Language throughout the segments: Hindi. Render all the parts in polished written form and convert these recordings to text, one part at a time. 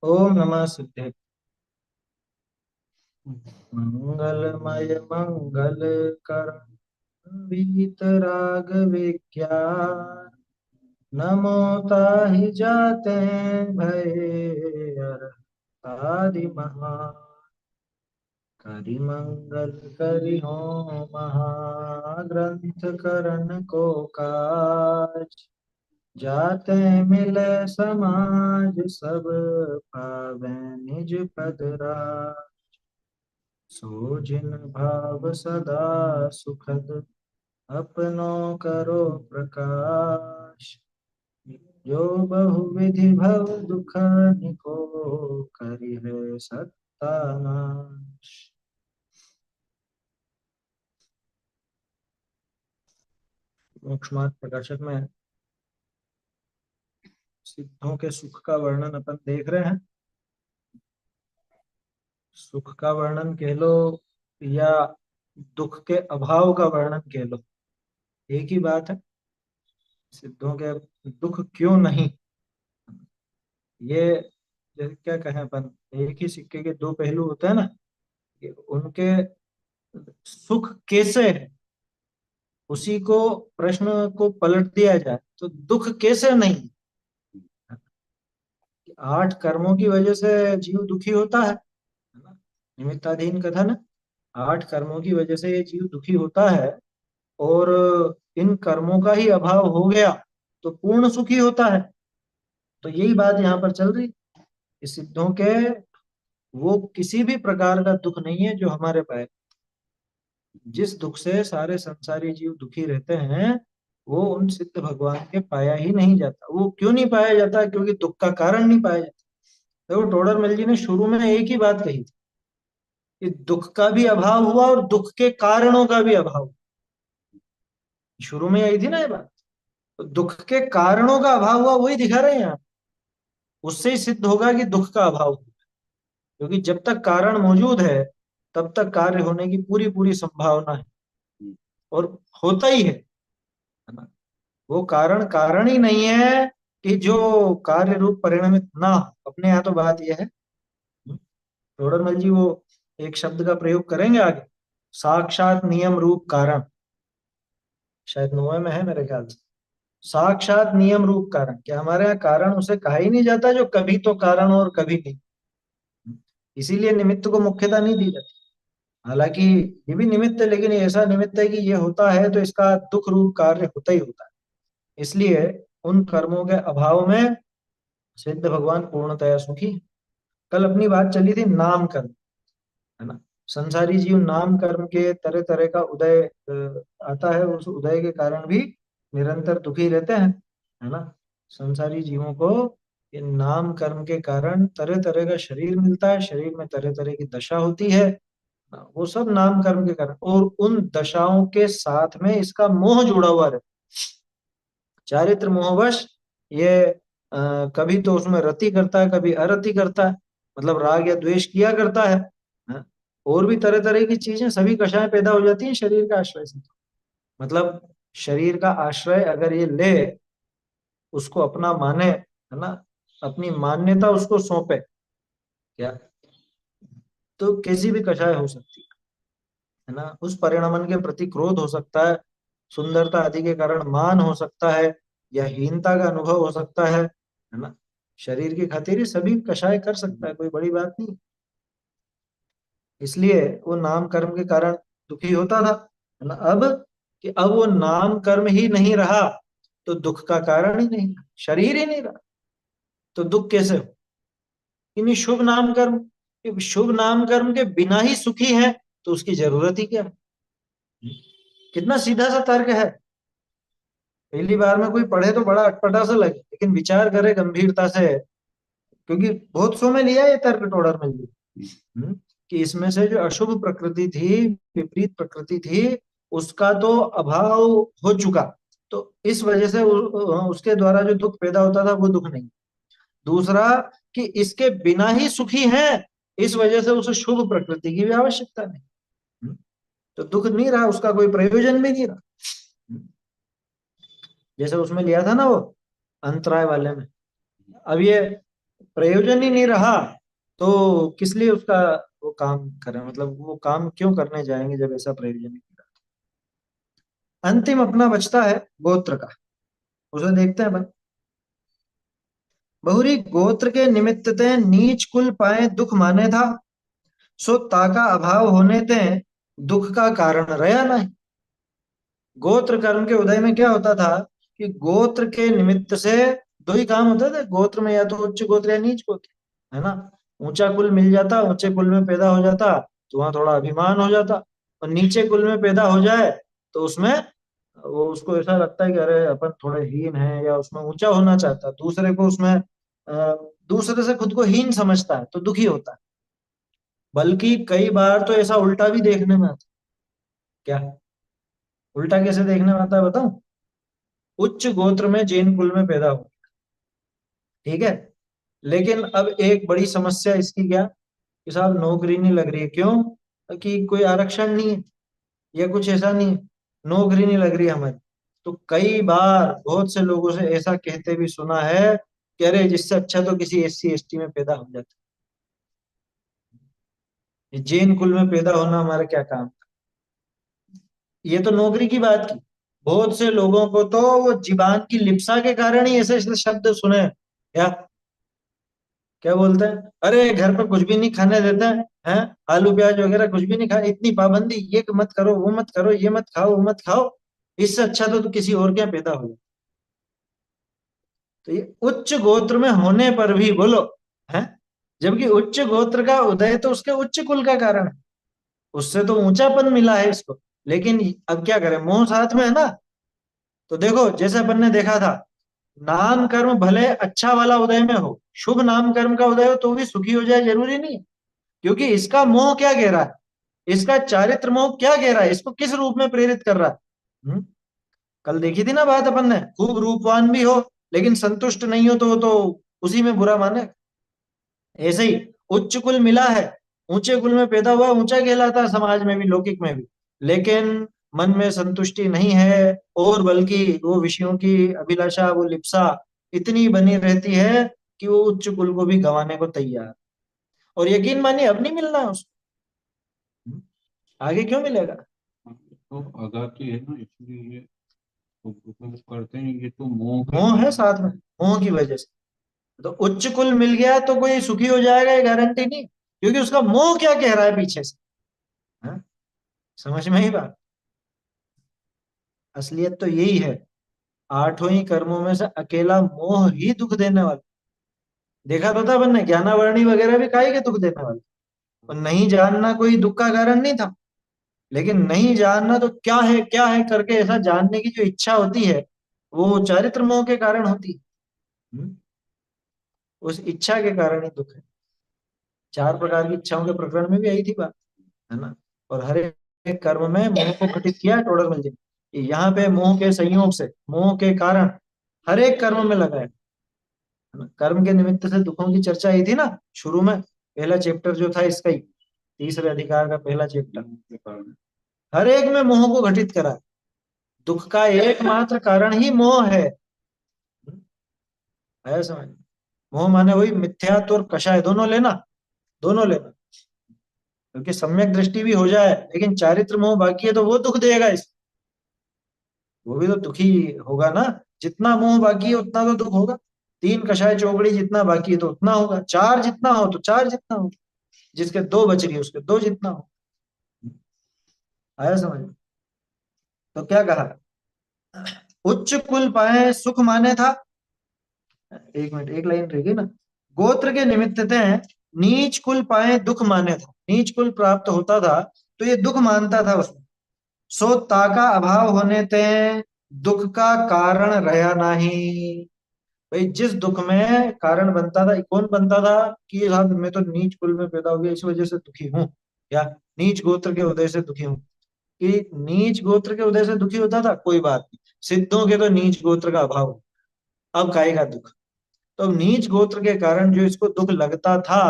ओम नमः सिद्धे। मंगलमय मंगल कर वीतराग विज्ञान। नमो ताहि जाते भय अर आदि महा। करि मंगल करि हो महाग्रंथ करन को काज। जाते मिले समाज सब पावै निज पद राज। सो जिन भाव सदा सुखद अपनो करो प्रकाश। जो बहुविधि भव दुख निको करिहे सत्तानाश। मोक्ष मार्ग प्रकाशक में सिद्धों के सुख का वर्णन अपन देख रहे हैं। सुख का वर्णन कह लो या दुख के अभाव का वर्णन कह लो, एक ही बात है। सिद्धों के दुख क्यों नहीं, ये जैसे क्या कहें अपन, एक ही सिक्के के दो पहलू होते हैं ना। कि उनके सुख कैसे है, उसी को प्रश्न को पलट दिया जाए तो दुख कैसे नहीं। आठ कर्मों की वजह से जीव दुखी होता है ना। निमित्ताधीन कथन, आठ कर्मों की वजह से ये जीव दुखी होता है। और इन कर्मों का ही अभाव हो गया तो पूर्ण सुखी होता है। तो यही बात यहाँ पर चल रही कि सिद्धों के वो किसी भी प्रकार का दुख नहीं है जो हमारे पाए। जिस दुख से सारे संसारी जीव दुखी रहते हैं वो उन सिद्ध भगवान के पाया ही नहीं जाता। वो क्यों नहीं पाया जाता? क्योंकि दुख का कारण नहीं पाया जाता। देखो टोडरमल जी ने शुरू में एक ही बात कही थी कि दुख का भी अभाव हुआ और दुख के कारणों का भी अभाव हुआ। शुरू में आई थी ना ये बात। तो दुख के कारणों का अभाव हुआ वही दिखा रहे हैं यहाँ। उससे ही सिद्ध होगा कि दुख का अभाव हुआ। क्योंकि जब तक कारण मौजूद है तब तक कार्य होने की पूरी पूरी संभावना है। और होता ही है ना। वो कारण कारण ही नहीं है कि जो कार्य रूप परिणमित ना हो। अपने यहाँ तो बात यह है, रोडरमल जी वो एक शब्द का प्रयोग करेंगे आगे, साक्षात नियम रूप कारण। शायद नोए में है मेरे ख्याल से। साक्षात नियम रूप कारण, क्या हमारे यहाँ कारण उसे कहा ही नहीं जाता जो कभी तो कारण और कभी नहीं। इसीलिए निमित्त को मुख्यता नहीं दी जाती। हालांकि ये भी निमित्त है, लेकिन ये ऐसा निमित्त है कि ये होता है तो इसका दुख रूप कार्य होता ही होता है। इसलिए उन कर्मों के अभाव में सिद्ध भगवान पूर्णतया सुखी। कल अपनी बात चली थी नाम कर्म, है ना। संसारी जीव नाम कर्म के तरह तरह का उदय आता है। उस उदय के कारण भी निरंतर दुखी रहते हैं, है ना। संसारी जीवों को ये नाम कर्म के कारण तरह तरह का शरीर मिलता है, शरीर में तरह तरह की दशा होती है। वो सब नाम कर्म के कारण, और उन दशाओं के साथ में इसका मोह जुड़ा हुआ रहता है। चारित्र मोहवश ये कभी तो उसमें रति करता है, कभी अरति करता है। मतलब राग या द्वेष किया करता है। हाँ? और भी तरह तरह की चीजें, सभी कषाएं पैदा हो जाती हैं शरीर का आश्रय से। मतलब शरीर का आश्रय अगर ये ले, उसको अपना माने, है ना, अपनी मान्यता उसको सौंपे क्या, तो कैसी भी कषाय हो सकती है ना। उस परिणमन के प्रति क्रोध हो सकता है, सुंदरता आदि के कारण मान हो सकता है, या हीनता का अनुभव हो सकता है ना। शरीर की खातिर ये सभी कषाय कर सकता है, कोई बड़ी बात नहीं। इसलिए वो नाम कर्म के कारण दुखी होता था, है ना। अब कि अब वो नाम कर्म ही नहीं रहा तो दुख का कारण ही नहीं, शरीर ही नहीं रहा तो दुख कैसे हो। इन्हीं शुभ नाम कर्म, शुभ नाम कर्म के बिना ही सुखी है तो उसकी जरूरत ही क्या है। कितना सीधा सा तर्क है। पहली बार में कोई पढ़े तो बड़ा अटपटा सा लगे, लेकिन विचार करे गंभीरता से। क्योंकि बहुत सौ में लिया ये तर्क टोडर में भी, कि इसमें से जो अशुभ प्रकृति थी, विपरीत प्रकृति थी, उसका तो अभाव हो चुका। तो इस वजह से उसके द्वारा जो दुख पैदा होता था वो दुख नहीं। दूसरा कि इसके बिना ही सुखी है, इस वजह से उसे शुभ प्रकृति की भी आवश्यकता नहीं। तो दुख नहीं रहा, उसका कोई प्रयोजन भी नहीं रहा। जैसे उसमें लिया था ना वो अंतराय वाले में। अब ये प्रयोजन ही नहीं रहा तो किस लिए उसका वो काम करें, मतलब वो काम क्यों करने जाएंगे जब ऐसा प्रयोजन नहीं रहा। अंतिम अपना बचता है गोत्र का, उसे देखते हैं भाई। बहुरी गोत्र के निमित्त ते नीच कुल पाए दुख माने था, सो ताका अभाव होने ते दुख का कारण रहा नहीं। गोत्र कर्म के उदय में क्या होता था कि गोत्र के निमित्त से दो ही काम होते थे गोत्र में, या तो उच्च गोत्र या नीच गोत्र, है ना। ऊंचा कुल मिल जाता, ऊंचे कुल में पैदा हो जाता तो वहां थोड़ा अभिमान हो जाता, और नीचे कुल में पैदा हो जाए तो उसमें वो उसको ऐसा लगता है कि अरे अपन थोड़े हीन है, या उसमें ऊंचा होना चाहता है, दूसरे को उसमें दूसरे से खुद को हीन समझता है तो दुखी होता है। बल्कि कई बार तो ऐसा उल्टा भी देखने में आता है। क्या उल्टा कैसे देखने में आता है बताऊं। उच्च गोत्र में जैन कुल में पैदा हो, ठीक है, लेकिन अब एक बड़ी समस्या इसकी क्या कि साहब नौकरी नहीं लग रही है, क्यों कि कोई आरक्षण नहीं है या कुछ ऐसा नहीं है, नौकरी नहीं लग रही है हमारी। तो कई बार बहुत से लोगों से ऐसा कहते भी सुना है कि अरे जिससे अच्छा तो किसी एससी एसटी में पैदा हो जाता, ये जैन कुल में पैदा होना हमारा क्या काम। ये तो नौकरी की बात की, बहुत से लोगों को तो वो जीबान की लिप्सा के कारण ही ऐसे ऐसे शब्द सुने। क्या क्या बोलते हैं, अरे घर पर कुछ भी नहीं खाने देते हैं, आलू प्याज वगैरह कुछ भी नहीं खा, इतनी पाबंदी, ये मत करो वो मत करो, ये मत खाओ वो मत खाओ, इससे अच्छा तो किसी और क्या पैदा हो जाए। तो ये उच्च गोत्र में होने पर भी बोलो है, जबकि उच्च गोत्र का उदय तो उसके उच्च कुल का कारण है, उससे तो ऊंचापन मिला है इसको। लेकिन अब क्या करें, मोह साथ में है ना। तो देखो जैसे अपन ने देखा था, नाम कर्म भले अच्छा वाला उदय में हो, शुभ नाम कर्म का उदय हो तो भी सुखी हो जाए जरूरी नहीं है, क्योंकि इसका मोह क्या कह रहा है, इसका चारित्र मोह क्या कह रहा है, इसको किस रूप में प्रेरित कर रहा है। कल देखी थी ना बात अपन ने, खूब रूपवान भी हो लेकिन संतुष्ट नहीं हो तो वो तो उसी में बुरा माने। ऐसे ही उच्च कुल मिला है, ऊंचे कुल में पैदा हुआ, ऊंचा कहलाता है समाज में भी लौकिक में भी, लेकिन मन में संतुष्टि नहीं है, और बल्कि वो विषयों की अभिलाषा वो लिप्सा इतनी बनी रहती है कि वो उच्च कुल को भी गंवाने को तैयार। और यकीन मानिए अब नहीं मिलना है उसको, आगे क्यों मिलेगा। तो आजादी है ना, इसलिए ये तो करते हैं, ये तो मोह के मोह है कारण। साथ में, मोह की वजह से। तो उच्च कुल मिल गया तो कोई सुखी हो जाएगा ये गारंटी नहीं, क्योंकि उसका मोह क्या कह रहा है पीछे से। हाँ? समझ में ही बात। असलियत तो यही है, आठों ही कर्मों में से अकेला मोह ही दुख देने वाला। देखा तो था अपन ने, ज्ञानावरणी वगैरह भी काहे के दुख देने वाले, और नहीं जानना कोई दुख का कारण नहीं था। लेकिन नहीं जानना तो क्या है करके ऐसा जानने की जो इच्छा होती है वो चारित्र मोह के कारण होती है। हम्म? उस इच्छा के कारण ही दुख है। चार प्रकार की इच्छाओं के प्रकरण में भी यही थी बात, है ना। और हर एक कर्म में मोह को घटित किया है टोडर मल जी ने। यहाँ पे मोह के संयोग से, मोह के कारण हर एक कर्म में लगा है ना? कर्म के निमित्त से दुखों की चर्चा ही थी ना शुरू में, पहला चैप्टर जो था इसका ही, तीसरे अधिकार का पहला चैप्टर। के कारण। हर एक में मोह को घटित करा है। दुख का एकमात्र कारण ही मोह है। आया समझ। मोह माने वही मिथ्यात्व और कषाय, दोनों लेना, दोनों लेना। क्योंकि सम्यक दृष्टि भी हो जाए लेकिन चारित्र मोह बाकी है तो वो दुख देगा इस, वो भी तो दुखी होगा ना। जितना मोह बाकी है उतना तो दुख होगा। तीन कषाय चौकड़ी जितना बाकी है तो उतना होगा, चार जितना हो तो चार जितना हो, जिसके दो बच गए उसके दो जितना हो। आया समझ में? तो क्या कहा, उच्च कुल पाए सुख माने था। एक मिनट, एक लाइन रह गई ना। गोत्र के निमित्त थे नीच कुल पाए दुख माने था, नीच कुल प्राप्त होता था तो ये दुख मानता था उसमें। सो ताका अभाव होने ते दुख का कारण रहा नहीं। भाई जिस दुख में कारण बनता था, कौन बनता था कि साहब मैं तो नीच कुल में पैदा हो गया इस वजह से दुखी हूँ, या नीच गोत्र के उदय से दुखी हूँ। कि नीच गोत्र के उदय से दुखी होता था कोई बात नहीं, सिद्धों के तो नीच गोत्र का अभाव है, अब काहे का दुख। तो अब नीच गोत्र के कारण जो इसको दुख लगता था,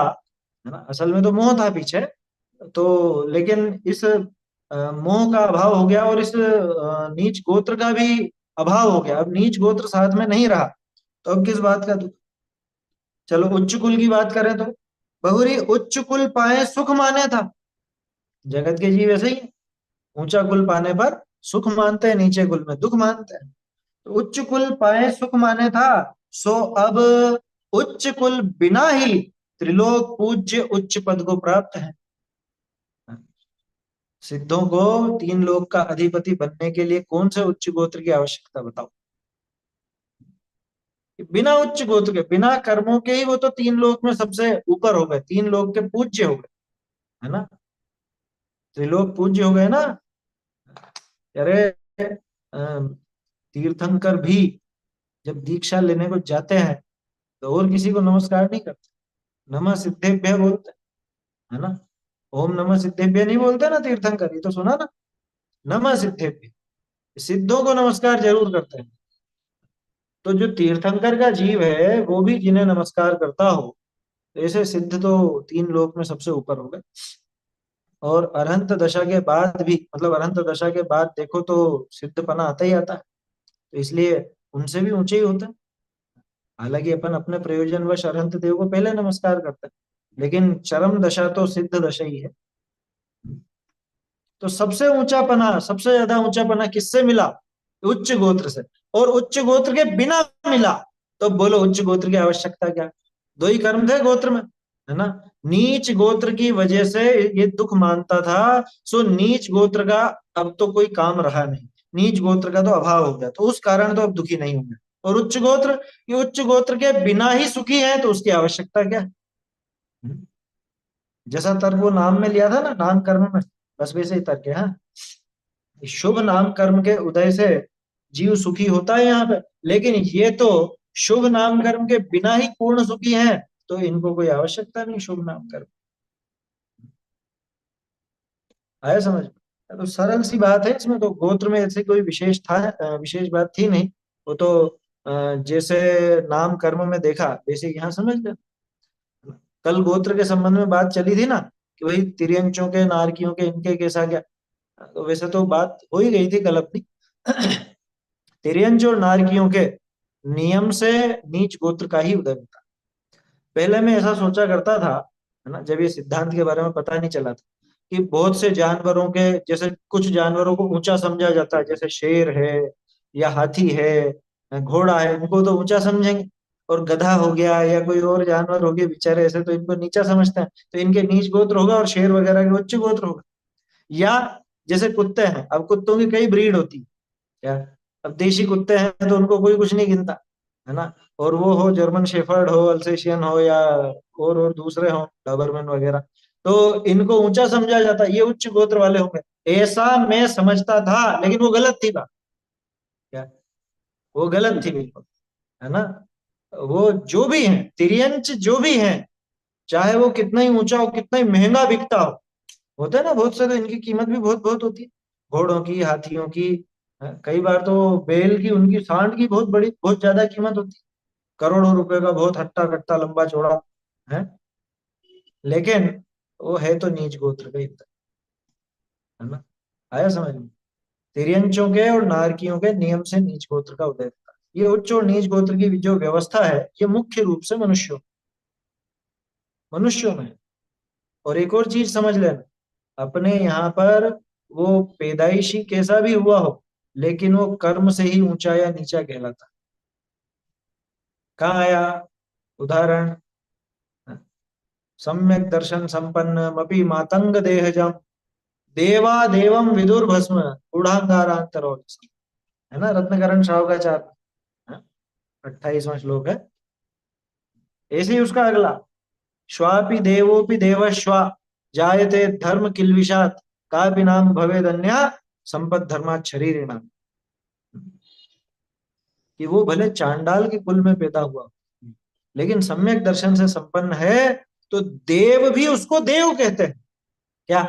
है ना, असल में तो मोह था पीछे। तो लेकिन इस मोह का अभाव हो गया, और इस नीच गोत्र का भी अभाव हो गया, अब नीच गोत्र साथ में नहीं रहा, तो अब किस बात का दुख। चलो उच्च कुल की बात करें तो बहुरी उच्च कुल पाए सुख माने था। जगत के जीव ऐसे ही हैं। ऊंचा कुल पाने पर सुख मानते हैं, नीचे कुल में दुख मानते हैं। तो उच्च कुल पाए सुख माने था, सो अब उच्च कुल बिना ही त्रिलोक पूज्य उच्च पद को प्राप्त है। सिद्धों को तीन लोक का अधिपति बनने के लिए कौन से उच्च गोत्र की आवश्यकता बताओ। बिना उच्च गोत्र के, बिना कर्मों के ही वो तो तीन लोक में सबसे ऊपर हो गए, तीन लोक के पूज्य हो गए, है ना। त्रिलोक पूज्य हो गए ना। अरे अम, तीर्थंकर भी जब दीक्षा लेने को जाते हैं तो और किसी को नमस्कार नहीं करते, नमः सिद्धेभ्य बोलते हैं, है ना। ओम नमः सिद्धेभ्य नहीं बोलते ना तीर्थंकर, ये तो सुना ना, नमः सिद्धेभ्य। सिद्धों को नमस्कार जरूर करते हैं। तो जो तीर्थंकर का जीव है वो भी जिन्हें नमस्कार करता हो, तो ऐसे सिद्ध तो तीन लोक में सबसे ऊपर हो गए। और अरहंत दशा के बाद भी, मतलब अरहंत दशा के बाद देखो तो सिद्धपना आता ही आता है। तो इसलिए उनसे भी ऊंचे ही होते हैं। हालांकि अपन अपने प्रयोजनवश अरहंत देव को पहले नमस्कार करते हैं, लेकिन चरम दशा तो सिद्ध दशा ही है। तो सबसे ऊंचा पना, सबसे ज्यादा ऊंचा पना किससे मिला? उच्च गोत्र से। और उच्च गोत्र के बिना मिला। तो बोलो उच्च गोत्र की आवश्यकता क्या? दो ही कर्म थे गोत्र में, है ना। नीच गोत्र की वजह से ये दुख मानता था, सो नीच गोत्र का अब तो कोई काम रहा नहीं, नीच गोत्र का तो अभाव हो गया, तो उस कारण तो अब दुखी नहीं होंगे। और उच्च गोत्र, ये उच्च गोत्र के बिना ही सुखी है, तो उसकी आवश्यकता क्या है? जैसा तर्क वो नाम में लिया था ना, नाम कर्म में, बस वैसे ही तर्क है। हाँ, शुभ नाम कर्म के उदय से जीव सुखी होता है यहाँ पे, लेकिन ये तो शुभ नाम कर्म के बिना ही पूर्ण सुखी हैं, तो इनको कोई आवश्यकता नहीं शुभ नाम कर्म। आया समझ में? तो सरल सी बात है, इसमें तो गोत्र में ऐसी कोई विशेष था, विशेष बात थी नहीं। वो तो जैसे नाम कर्म में देखा वैसे यहाँ समझ ले। कल गोत्र के संबंध में बात चली थी ना, कि भाई तिर्यंचों के, नारकियों के, इनके कैसा क्या। तो वैसे तो बात हो ही गई थी कल अपनी। तिर्यंच और नारकियों के नियम से नीच गोत्र का ही उदय होता। पहले मैं ऐसा सोचा करता था, है ना, जब ये सिद्धांत के बारे में पता नहीं चला था, कि बहुत से जानवरों के, जैसे कुछ जानवरों को ऊंचा समझा जाता है, जैसे शेर है या हाथी है, घोड़ा है, इनको तो ऊंचा समझेंगे। और गधा हो गया या कोई और जानवर हो गए बेचारे ऐसे, तो इनको नीचा समझते हैं, तो इनके नीच गोत्र होगा, और शेर वगैरह के उच्च गोत्र होगा। या जैसे कुत्ते हैं, अब कुत्तों की कई ब्रीड होती है, क्या। अब देशी कुत्ते हैं तो उनको कोई कुछ नहीं गिनता, है ना। और वो हो जर्मन शेफर्ड हो, अल्सेशियन हो, या और दूसरे हो डॉबरमैन वगैरह, तो इनको ऊंचा समझा जाता है, ये उच्च गोत्र वाले होंगे, ऐसा मैं समझता था। लेकिन वो गलत थी बात, क्या, वो गलत थी बिल्कुल, है ना। वो जो भी है, तिर्यंच जो भी है, चाहे वो कितना ही ऊंचा हो, कितना ही महंगा बिकता हो, होता है ना बहुत से, तो इनकी कीमत भी बहुत बहुत होती है, घोड़ों की, हाथियों की। कई बार तो बैल की, उनकी सांड की बहुत बड़ी, बहुत ज्यादा कीमत होती है, करोड़ों रुपए का, बहुत हट्टा कट्टा लंबा चौड़ा है। लेकिन वो है तो नीच गोत्र का ही होता है ना। आया समझ में? तिर्यंचों के और नारकियों के नियम से नीच गोत्र का उदय होता है। ये उच्च और नीच गोत्र की जो व्यवस्था है, ये मुख्य रूप से मनुष्यों में है। और एक और चीज समझ लेना, अपने यहाँ पर वो पैदाइशी कैसा भी हुआ हो, लेकिन वो कर्म से ही ऊंचा या नीचा कहलाता। कहाँ आया उदाहरण? सम्यक दर्शन संपन्न मपि मातंग देहजम, देवा देवम विदुर भस्म गूढ़ांगारांतरो, है ना, रत्नकरण श्रावकाचार्य, 28वां श्लोक है। ऐसे ही उसका अगला, श्वापि देवोपि देवश्वा जायते धर्म किल्विषात्, कापि नाम भवेदन्या संपद धर्मात् शरीरिणाम। कि वो भले चांडाल के कुल में पैदा हुआ, लेकिन सम्यक दर्शन से संपन्न है, तो देव भी उसको देव कहते हैं, क्या।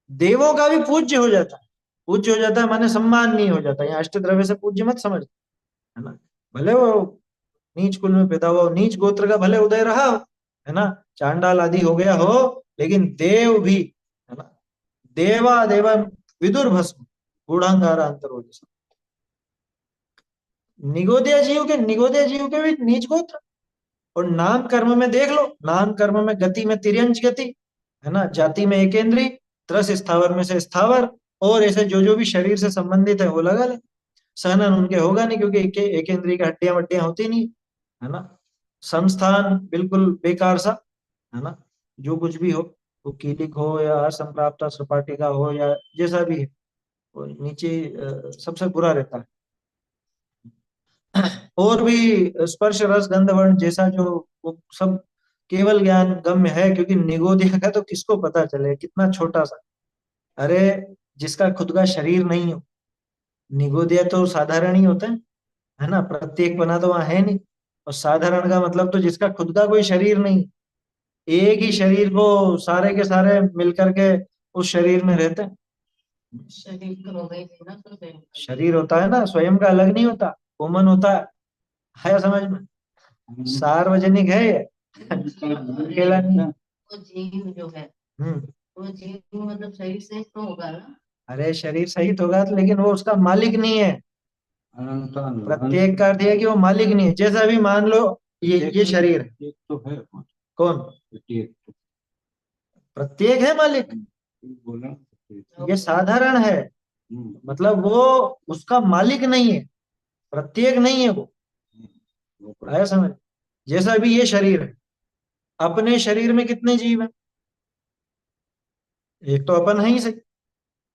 देवों का भी पूज्य हो जाता है। पूज्य हो जाता है माने सम्मान नहीं हो जाता, यहाँ अष्टद्रव्य से पूज्य मत समझ, है ना। भले वो नीच कुल में पैदा हुआ हो, नीच गोत्र का भले उदय रहा हो, है ना, चांडाल आदि हो गया हो, लेकिन देव भी, है ना, देवा देवा विदुर भस्म गूढ़ांगारा अंतर हो जैसा। निगोदिया जीव के भी नीच गोत्र, और नाम कर्म में देख लो, नाम कर्म में गति में तिर्यंच गति, है ना, जाति में एकेंद्री, त्रस स्थावर में से स्थावर, और ऐसे जो जो भी शरीर से संबंधित है वो लगा ले। सहनन उनके होगा नहीं क्योंकि एकेंद्री की हड्डियां वड्डियां होती नहीं, है ना। संस्थान बिल्कुल बेकार सा, है ना, जो कुछ भी हो, वो कीलिक हो या असंप्राप्त सपाटिका हो या जैसा भी है, वो नीचे सबसे बुरा रहता है। और भी स्पर्श रस गंध वर्ण जैसा जो, वो सब केवल ज्ञान गम्य है, क्योंकि निगोदिया का तो किसको पता चले, कितना छोटा सा। अरे जिसका खुद का शरीर नहीं हो, निगोदिया तो साधारण ही होता है ना, प्रत्येक पना तो वहां है नहीं। और साधारण का मतलब तो जिसका खुद का कोई शरीर नहीं, एक ही शरीर को सारे के सारे मिलकर के उस शरीर में रहते हैं। शरीर तो हो गई थी ना, तो शरीर होता है ना, स्वयं का अलग नहीं होता, कॉमन होता है समझ में, सार्वजनिक है ये, अकेला नहीं। वो जीव जो है, हम्म। वो जीव मतलब शरीर से तो होगा ना। अरे शरीर सहित होगा तो, लेकिन वो उसका मालिक नहीं है। अनंत प्रत्येक का अर्थ है कि वो मालिक नहीं है। जैसा अभी मान लो ये शरीर है, एक तो है, कौन, एक तो प्रत्येक है मालिक, बोला। ये साधारण है, मतलब वो उसका मालिक नहीं है, प्रत्येक नहीं है वो, आया समझ। जैसा अभी ये शरीर है, अपने शरीर में कितने जीव हैं, एक तो अपन है ही सही,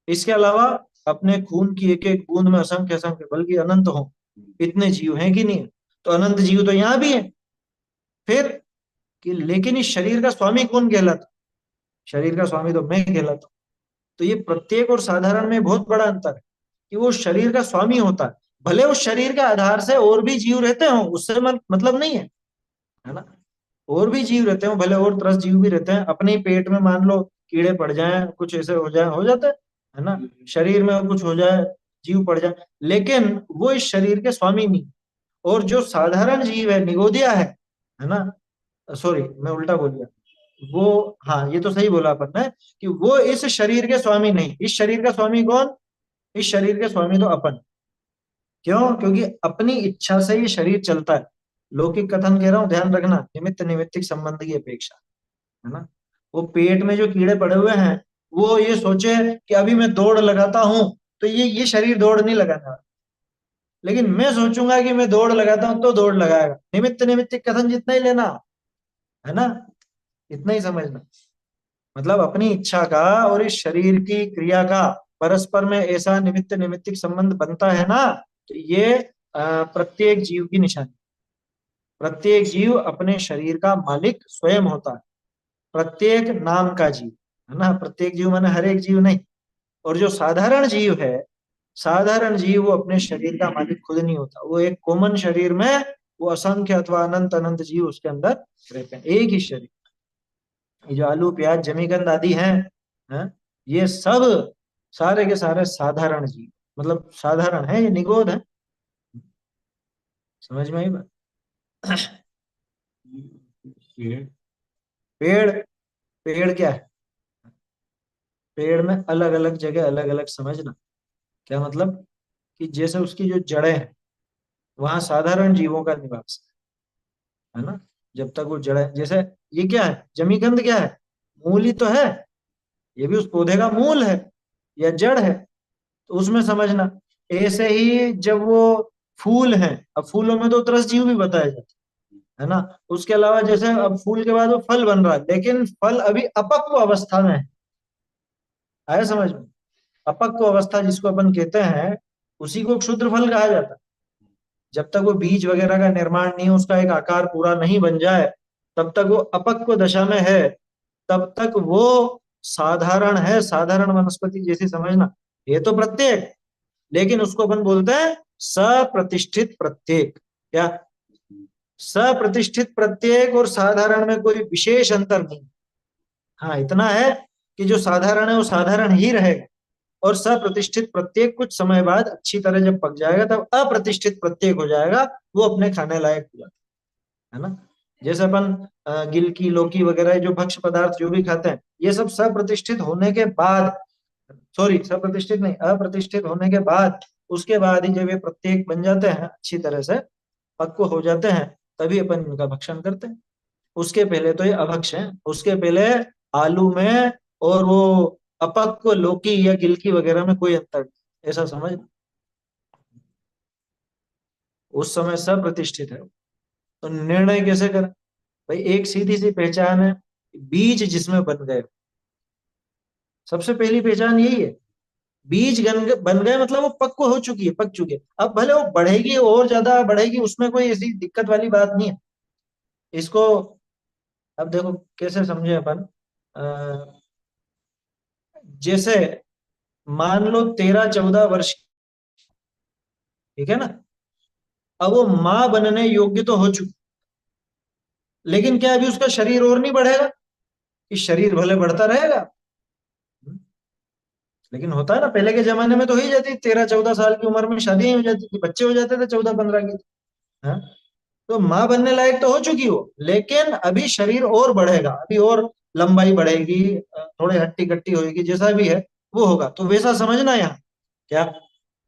इसके अलावा अपने खून की एक एक बूंद में असंख्य असंख्य बल्कि अनंत हो, इतने जीव हैं कि नहीं, तो अनंत जीव तो यहाँ भी है। फिर कि लेकिन इस शरीर का स्वामी कौन कहलाता, शरीर का स्वामी तो मैं कहलाता हूं। तो ये प्रत्येक और साधारण में बहुत बड़ा अंतर है, कि वो शरीर का स्वामी होता है, भले उस शरीर के आधार से और भी जीव रहते हो, उससे मतलब नहीं है ना। और भी जीव रहते हो, भले और तरह जीव भी रहते हैं, अपने ही पेट में मान लो कीड़े पड़ जाएं, कुछ ऐसे हो जाए, हो जाता है ना, शरीर में कुछ हो जाए, जीव पड़ जाए, लेकिन वो इस शरीर के स्वामी नहीं। और जो साधारण जीव है, निगोदिया है ना, सॉरी मैं उल्टा बोल गया, वो हाँ ये तो सही बोला अपन ने, कि वो इस शरीर के स्वामी नहीं। इस शरीर का स्वामी कौन, इस शरीर के स्वामी तो अपन। क्यों, क्योंकि अपनी इच्छा से ये शरीर चलता है। लौकिक कथन कह रहा हूं, ध्यान रखना, निमित्त निमित्तिक संबंध की अपेक्षा, है ना। वो पेट में जो कीड़े पड़े हुए हैं, वो ये सोचे कि अभी मैं दौड़ लगाता हूं, तो ये शरीर दौड़ नहीं लगाना, लेकिन मैं सोचूंगा कि मैं दौड़ लगाता हूं तो दौड़ लगाएगा। निमित्त निमित्तिक कथन जितना ही लेना, है ना, इतना ही समझना। मतलब अपनी इच्छा का और इस शरीर की क्रिया का परस्पर में ऐसा निमित्त निमित्तिक संबंध बनता है ना, तो ये प्रत्येक जीव की निशानी। प्रत्येक जीव अपने शरीर का मालिक स्वयं होता है, प्रत्येक नाम का जीव, है ना, प्रत्येक जीव माने हर एक जीव नहीं। और जो साधारण जीव है, साधारण जीव वो अपने शरीर का मालिक खुद नहीं होता, वो एक कॉमन शरीर में वो असंख्य अथवा अनंत अनंत जीव उसके अंदर रहते हैं, एक ही शरीर। ये जो आलू प्याज जमीकंद आदि हैं, ये सब सारे के सारे साधारण जीव, मतलब साधारण है, ये निगोद है, समझ में आई बात। ये पेड़, पेड़ क्या है, पेड़ में अलग अलग जगह अलग अलग समझना, क्या मतलब, कि जैसे उसकी जो जड़ें हैं, वहां साधारण जीवों का निवास है ना, जब तक वो जड़ें, जैसे ये क्या है, जमीकंद क्या है, मूल ही तो है, ये भी उस पौधे का मूल है या जड़ है, तो उसमें समझना। ऐसे ही जब वो फूल है, अब फूलों में तो तरस जीव भी बताया जाता है ना, उसके अलावा जैसे अब फूल के बाद वो फल बन रहा है, लेकिन फल अभी अपक्व अवस्था में है, आया समझ में। अपक्व अवस्था जिसको अपन कहते हैं, उसी को क्षुद्र फल कहा जाता है। जब तक वो बीज वगैरह का निर्माण नहीं, उसका एक आकार पूरा नहीं बन जाए, तब तक वो अपक्व दशा में है, तब तक वो साधारण है, साधारण वनस्पति जैसी समझना। ये तो प्रत्येक, लेकिन उसको अपन बोलते हैं सप्रतिष्ठित प्रत्येक। क्या, सप्रतिष्ठित प्रत्येक और साधारण में कोई विशेष अंतर नहीं। हाँ इतना है कि जो साधारण है वो साधारण ही रहेगा, और सप्रतिष्ठित प्रत्येक कुछ समय बाद अच्छी तरह जब पक जाएगा तब अप्रतिष्ठित प्रत्येक हो जाएगा, वो अपने खाने लायक हो जाता है ना। जैसे अपन गिलकी लौकी वगैरह जो भक्ष्य पदार्थ जो भी खाते हैं, ये सब सप्रतिष्ठित होने के बाद, सॉरी सप्रतिष्ठित नहीं, अप्रतिष्ठित होने के बाद, उसके बाद ही जब ये प्रत्येक बन जाते हैं अच्छी तरह से, पक्व हो जाते हैं, तभी अपन इनका भक्षण करते हैं। उसके पहले तो ये अभक्ष हैं, उसके पहले आलू में और वो अपक्व लौकी या गिलकी वगैरह में कोई अंतर नहीं, ऐसा समझ। उस समय सब प्रतिष्ठित है। तो निर्णय कैसे करें भाई? एक सीधी सी पहचान है, बीज जिसमें बन गए। सबसे पहली पहचान यही है, बीज बन गए मतलब वो पक्व हो चुकी है, पक चुकी है। अब भले वो बढ़ेगी और ज्यादा बढ़ेगी, उसमें कोई ऐसी दिक्कत वाली बात नहीं है। इसको अब देखो कैसे समझे अपन। अ, जैसे मान लो 13-14 वर्ष, ठीक है ना, अब वो माँ बनने योग्य तो हो चुकी, लेकिन क्या अभी उसका शरीर और नहीं बढ़ेगा? कि शरीर भले बढ़ता रहेगा, लेकिन होता है ना, पहले के जमाने में तो हो ही जाती, 13-14 साल की उम्र में शादियां हो जाती थी, बच्चे हो जाते थे 14-15 के। हाँ? तो माँ बनने लायक तो हो चुकी हो, लेकिन अभी शरीर और बढ़ेगा, अभी और लंबाई बढ़ेगी, थोड़ी हट्टी कट्टी होगी, जैसा भी है वो होगा। तो वैसा समझना यहाँ क्या,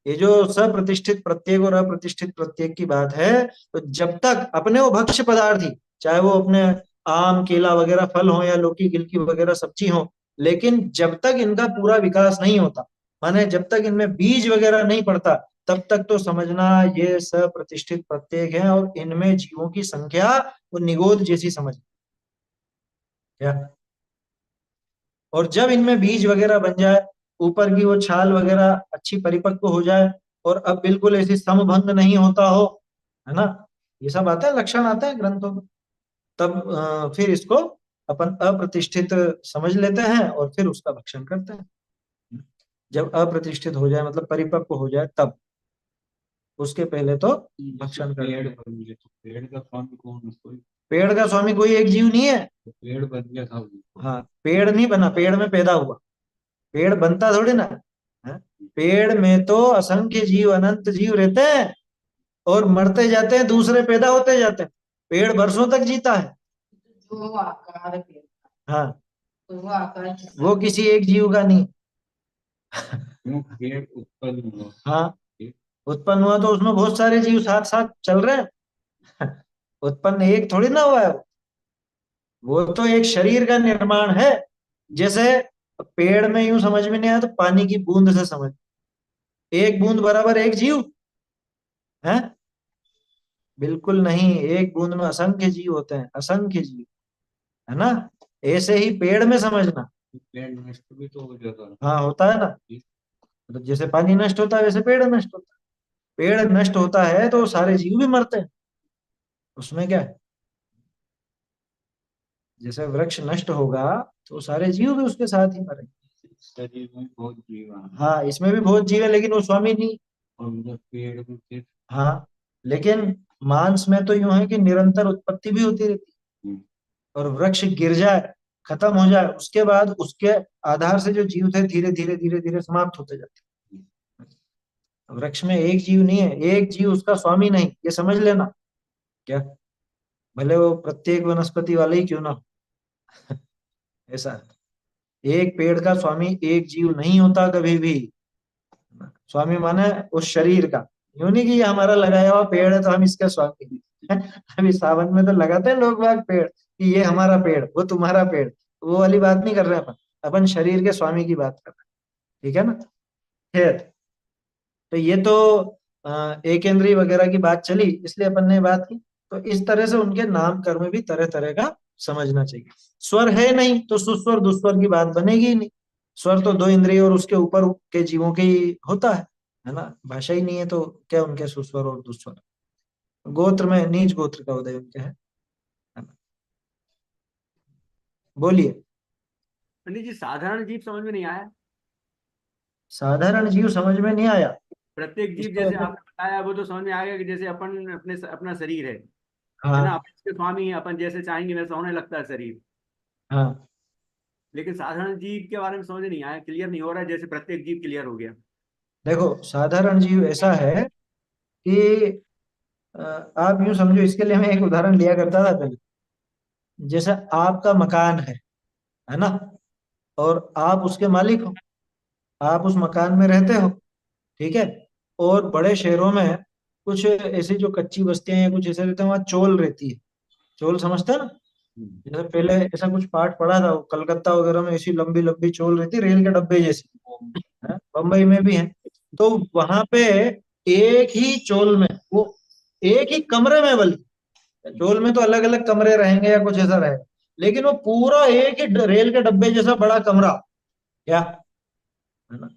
ये जो सप्रतिष्ठित प्रत्येक और अप्रतिष्ठित प्रत्येक की बात है, तो जब तक अपने वो भक्ष्य पदार्थ ही, चाहे वो अपने आम केला वगैरह फल हो या लौकी गिलकी वगैरह सब्जी हो, लेकिन जब तक इनका पूरा विकास नहीं होता, माने जब तक इनमें बीज वगैरह नहीं पड़ता, तब तक तो समझना ये सप्रतिष्ठित प्रत्येक है, और इनमें जीवों की संख्या वो निगोद जैसी समझ क्या। और जब इनमें बीज वगैरह बन जाए, ऊपर की वो छाल वगैरह अच्छी परिपक्व हो जाए, और अब बिल्कुल ऐसी समभंग नहीं होता हो, है ना, ये सब आता है, लक्षण आता है ग्रंथों में, तब फिर इसको अपन अप्रतिष्ठित समझ लेते हैं और फिर उसका भक्षण करते हैं। जब अप्रतिष्ठित हो जाए मतलब परिपक्व हो जाए तब, उसके पहले तो जैसे भक्षण करते पेड़ हैं। बन गए तो पेड़ का स्वामी कौन है? कोई पेड़ का स्वामी कोई एक जीव नहीं है। तो पेड़ बन गया था वो। हाँ, पेड़ नहीं बना, पेड़ में पैदा हुआ, पेड़ बनता थोड़ी ना है। पेड़ में तो असंख्य जीव, अनंत जीव रहते हैं, और मरते जाते हैं, दूसरे पैदा होते जाते हैं। पेड़ वर्षों तक जीता है। जो आकार है, हाँ, तो वो आकार किसका वो है? किसी एक जीव का नहीं। क्यों पेड़ उत्पन्न हुआ? हाँ, उत्पन्न हुआ तो उसमें बहुत सारे जीव साथ साथ चल रहे हैं। उत्पन्न एक थोड़ी ना हुआ है, वो तो एक शरीर का निर्माण है। जैसे पेड़ में यूं समझ में नहीं आया तो पानी की बूंद से समझ, एक बूंद बराबर एक जीव है? बिल्कुल नहीं, एक बूंद में असंख्य जीव होते हैं, असंख्य जीव, है ना। ऐसे ही पेड़ में समझना। पेड़ नष्ट भी तो हो जाता है। हाँ, होता है ना, मतलब जैसे पानी नष्ट होता है वैसे पेड़ नष्ट होता है। पेड़ नष्ट होता है तो सारे जीव भी मरते हैं, उसमें क्या है। जैसे वृक्ष नष्ट होगा तो सारे जीव भी उसके साथ ही मरेंगे। शरीर में बहुत जीव है। हाँ, इसमें भी बहुत जीव है, लेकिन वो स्वामी नहीं। और उधर पेड़ में फिर हाँ, लेकिन मांस में तो यूं है कि निरंतर उत्पत्ति भी होती रहती हम्म, है, और वृक्ष गिर जाए, खत्म हो जाए, उसके बाद उसके आधार से जो जीव थे धीरे धीरे धीरे धीरे समाप्त होते जाते हैं। वृक्ष में एक जीव नहीं है, एक जीव उसका स्वामी नहीं, ये समझ लेना क्या, भले वो प्रत्येक वनस्पति वाले ही क्यों ना हो। ऐसा है। एक पेड़ का स्वामी एक जीव नहीं होता कभी भी। स्वामी माने उस शरीर का, यूं नहीं कि ये हमारा लगाया हुआ पेड़ है तो हम इसके स्वामी हैं। अभी सावन में तो लगाते हैं लोग बाग पेड़, कि ये हमारा पेड़ वो तुम्हारा पेड़, वो वाली बात नहीं कर रहे अपन। अपन शरीर के स्वामी की बात कर रहे हैं, ठीक है ना। खैर, तो ये तो एक इंद्रिय वगैरह की बात चली, इसलिए अपन ने बात की। तो इस तरह से उनके नाम कर्म भी तरह तरह का समझना चाहिए। स्वर है नहीं तो सुस्वर दुस्वर की बात बनेगी ही नहीं। स्वर तो दो इंद्रिय और उसके ऊपर के जीवों के ही होता है ना। भाषा ही नहीं है तो क्या उनके सुस्वर और दुस्वर। गोत्र में नीच गोत्र का उदय उनके है ना। बोलिए। पंडित जी, साधारण जीव समझ में नहीं आया। साधारण जीव समझ में नहीं आया। प्रत्येक जीव इसको जैसे आपने बताया वो तो समझ में आ गया कि जैसे अपन अपना शरीर है ना, हाँ, अपन इसके स्वामी है, अपन जैसे चाहेंगे वैसा होने लगता है शरीर। हाँ, लेकिन साधारण जीव के बारे में समझ नहीं आया, क्लियर नहीं हो रहा है, जैसे प्रत्येक जीव क्लियर हो गया। देखो साधारण जीव ऐसा है कि आप यूं समझो, इसके लिए मैं एक उदाहरण लिया करता था पहले। जैसे आपका मकान है ना, और आप उसके मालिक हो, आप उस मकान में रहते हो, ठीक है। और बड़े शहरों में कुछ ऐसी जो कच्ची बस्तियां हैं, कुछ ऐसे रहते हैं, वहाँ चोल रहती है। चोल समझते हैं ना? जैसे पहले ऐसा कुछ पाठ पढ़ा था, कलकत्ता वगैरह में ऐसी लंबी लंबी चोल रहती, रेल के डब्बे जैसी है, बम्बई में भी है। तो वहां पे एक ही चोल में, वो एक ही कमरे में, बल्कि चोल में तो अलग अलग कमरे रहेंगे या कुछ ऐसा रहेगा, लेकिन वो पूरा एक ही रेल के डब्बे जैसा बड़ा कमरा, क्या है ना।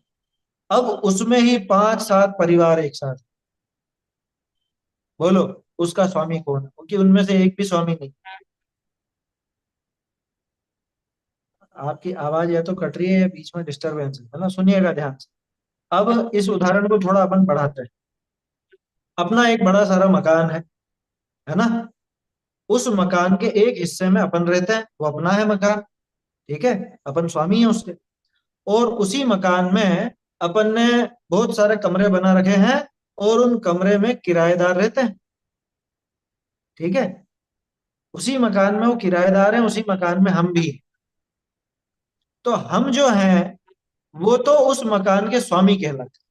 अब उसमें ही 5-7 परिवार एक साथ। बोलो उसका स्वामी कौन है? क्योंकि उनमें से एक भी स्वामी नहीं। आपकी आवाज या तो कट रही है या बीच में डिस्टरबेंस है ना, सुनिएगा ध्यान से। अब इस उदाहरण को थोड़ा अपन बढ़ाते हैं। अपना एक बड़ा सारा मकान है ना। उस मकान के एक हिस्से में अपन रहते हैं, वो अपना है मकान, ठीक है, अपन स्वामी है उसके। और उसी मकान में अपन ने बहुत सारे कमरे बना रखे हैं, और उन कमरे में किराएदार रहते हैं, ठीक है। उसी मकान में वो किराएदार हैं, उसी मकान में हम भी हैं। तो हम जो हैं वो तो उस मकान के स्वामी कहलाते हैं,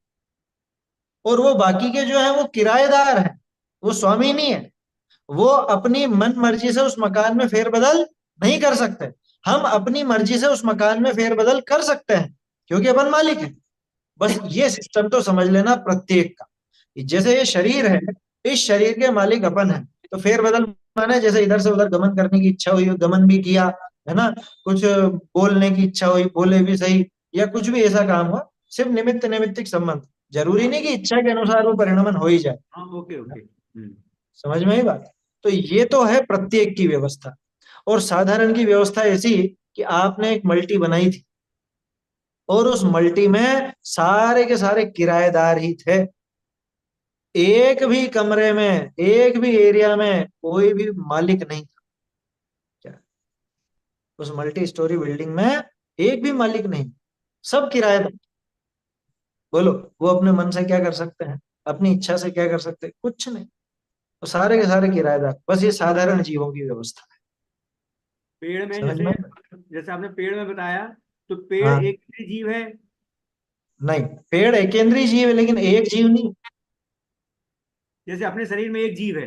और वो बाकी के जो हैं वो किराएदार हैं, वो स्वामी नहीं है। वो अपनी मन मर्जी से उस मकान में फेरबदल नहीं कर सकते। हम अपनी मर्जी से उस मकान में फेरबदल कर सकते हैं, क्योंकि अपन मालिक हैं। बस ये सिस्टम तो समझ लेना प्रत्येक का। जैसे ये शरीर है, इस शरीर के मालिक अपन है, तो फेरबदल माने जैसे इधर से उधर गमन करने की इच्छा हुई, गमन भी किया, है ना। कुछ बोलने की इच्छा हुई, बोले भी सही, या कुछ भी ऐसा काम हुआ, सिर्फ निमित्त निमित्तिक संबंध, जरूरी नहीं कि इच्छा के अनुसार वो परिणमन हो ही जाए। हाँ, ओके ओके। समझ में आई बात? तो ये तो है प्रत्येक की व्यवस्था। और साधारण की व्यवस्था ऐसी कि आपने एक मल्टी बनाई थी, और उस मल्टी में सारे के सारे किराएदार ही थे। एक भी कमरे में, एक भी एरिया में कोई भी मालिक नहीं था। क्या? उस मल्टी स्टोरी बिल्डिंग में एक भी मालिक नहीं, सब किराएदार। बोलो वो अपने मन से क्या कर सकते हैं? अपनी इच्छा से क्या कर सकते हैं? कुछ नहीं। तो सारे के सारे किराएदार। बस ये साधारण जीवों की व्यवस्था है। पेड़ में समझ जैसे में? जैसे आपने पेड़ में बताया, तो पेड़ हाँ। एक ही जीव है। नहीं, पेड़ एकेंद्रीय जीव है, लेकिन एक जीव नहीं। जैसे अपने शरीर में एक जीव है,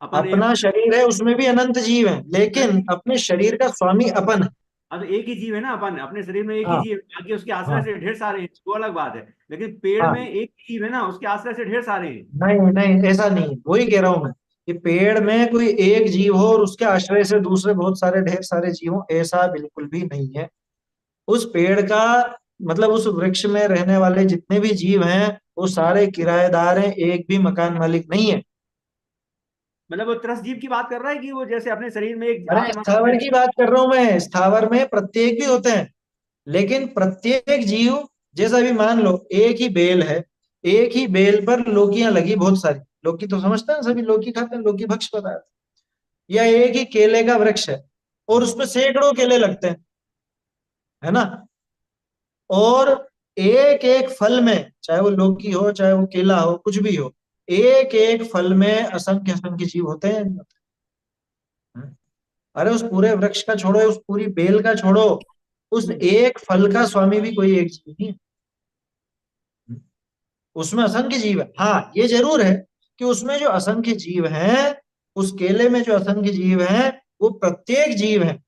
अपन अपना एक। शरीर है, उसमें भी अनंत जीव है, लेकिन अपने शरीर का स्वामी अपन है। अब एक ही जीव है ना, अपन अपने शरीर में एक ही हाँ। जीव है, बाकी उसके आश्रय हाँ। से ढेर सारे हैं, वो अलग बात है। लेकिन पेड़ में हाँ। एक ही जीव है ना, उसके आश्रय से ढेर सारे हैं। नहीं नहीं, ऐसा नहीं है, वही कह रहा हूं मैं कि पेड़ में कोई एक जीव हो और उसके आश्रय से दूसरे बहुत सारे ढेर सारे जीव हो, ऐसा बिल्कुल भी नहीं है। उस पेड़ का मतलब उस वृक्ष में रहने वाले जितने भी जीव हैं वो सारे किराएदार हैं, एक भी मकान मालिक नहीं है। मतलब वो त्रस जीव की बात कर रहा है कि वो जैसे अपने शरीर में एक अरे आत्मा स्थावर है। की बात कर रहा हूं मैं, स्थावर में प्रत्येक भी होते हैं, लेकिन प्रत्येक जीव, जैसा भी मान लो एक ही बेल है, एक ही बेल पर लौकियां लगी बहुत सारी। लौकी तो समझते हैं, सभी लौकी खाते हैं, लौकी भक्ष पदार्थ। या एक ही केले का वृक्ष है, और उसमें सैकड़ों केले लगते हैं, है ना। और एक एक फल में, चाहे वो लौकी हो चाहे वो केला हो, कुछ भी हो, एक एक फल में असंख्य असंख्य जीव होते हैं। अरे उस पूरे वृक्ष का छोड़ो, उस पूरी बेल का छोड़ो, उस एक फल का स्वामी भी कोई एक जीव नहीं है। उसमें असंख्य जीव है। हाँ ये जरूर है कि उसमें जो असंख्य जीव हैं, उस केले में जो असंख्य जीव हैं, वो प्रत्येक जीव है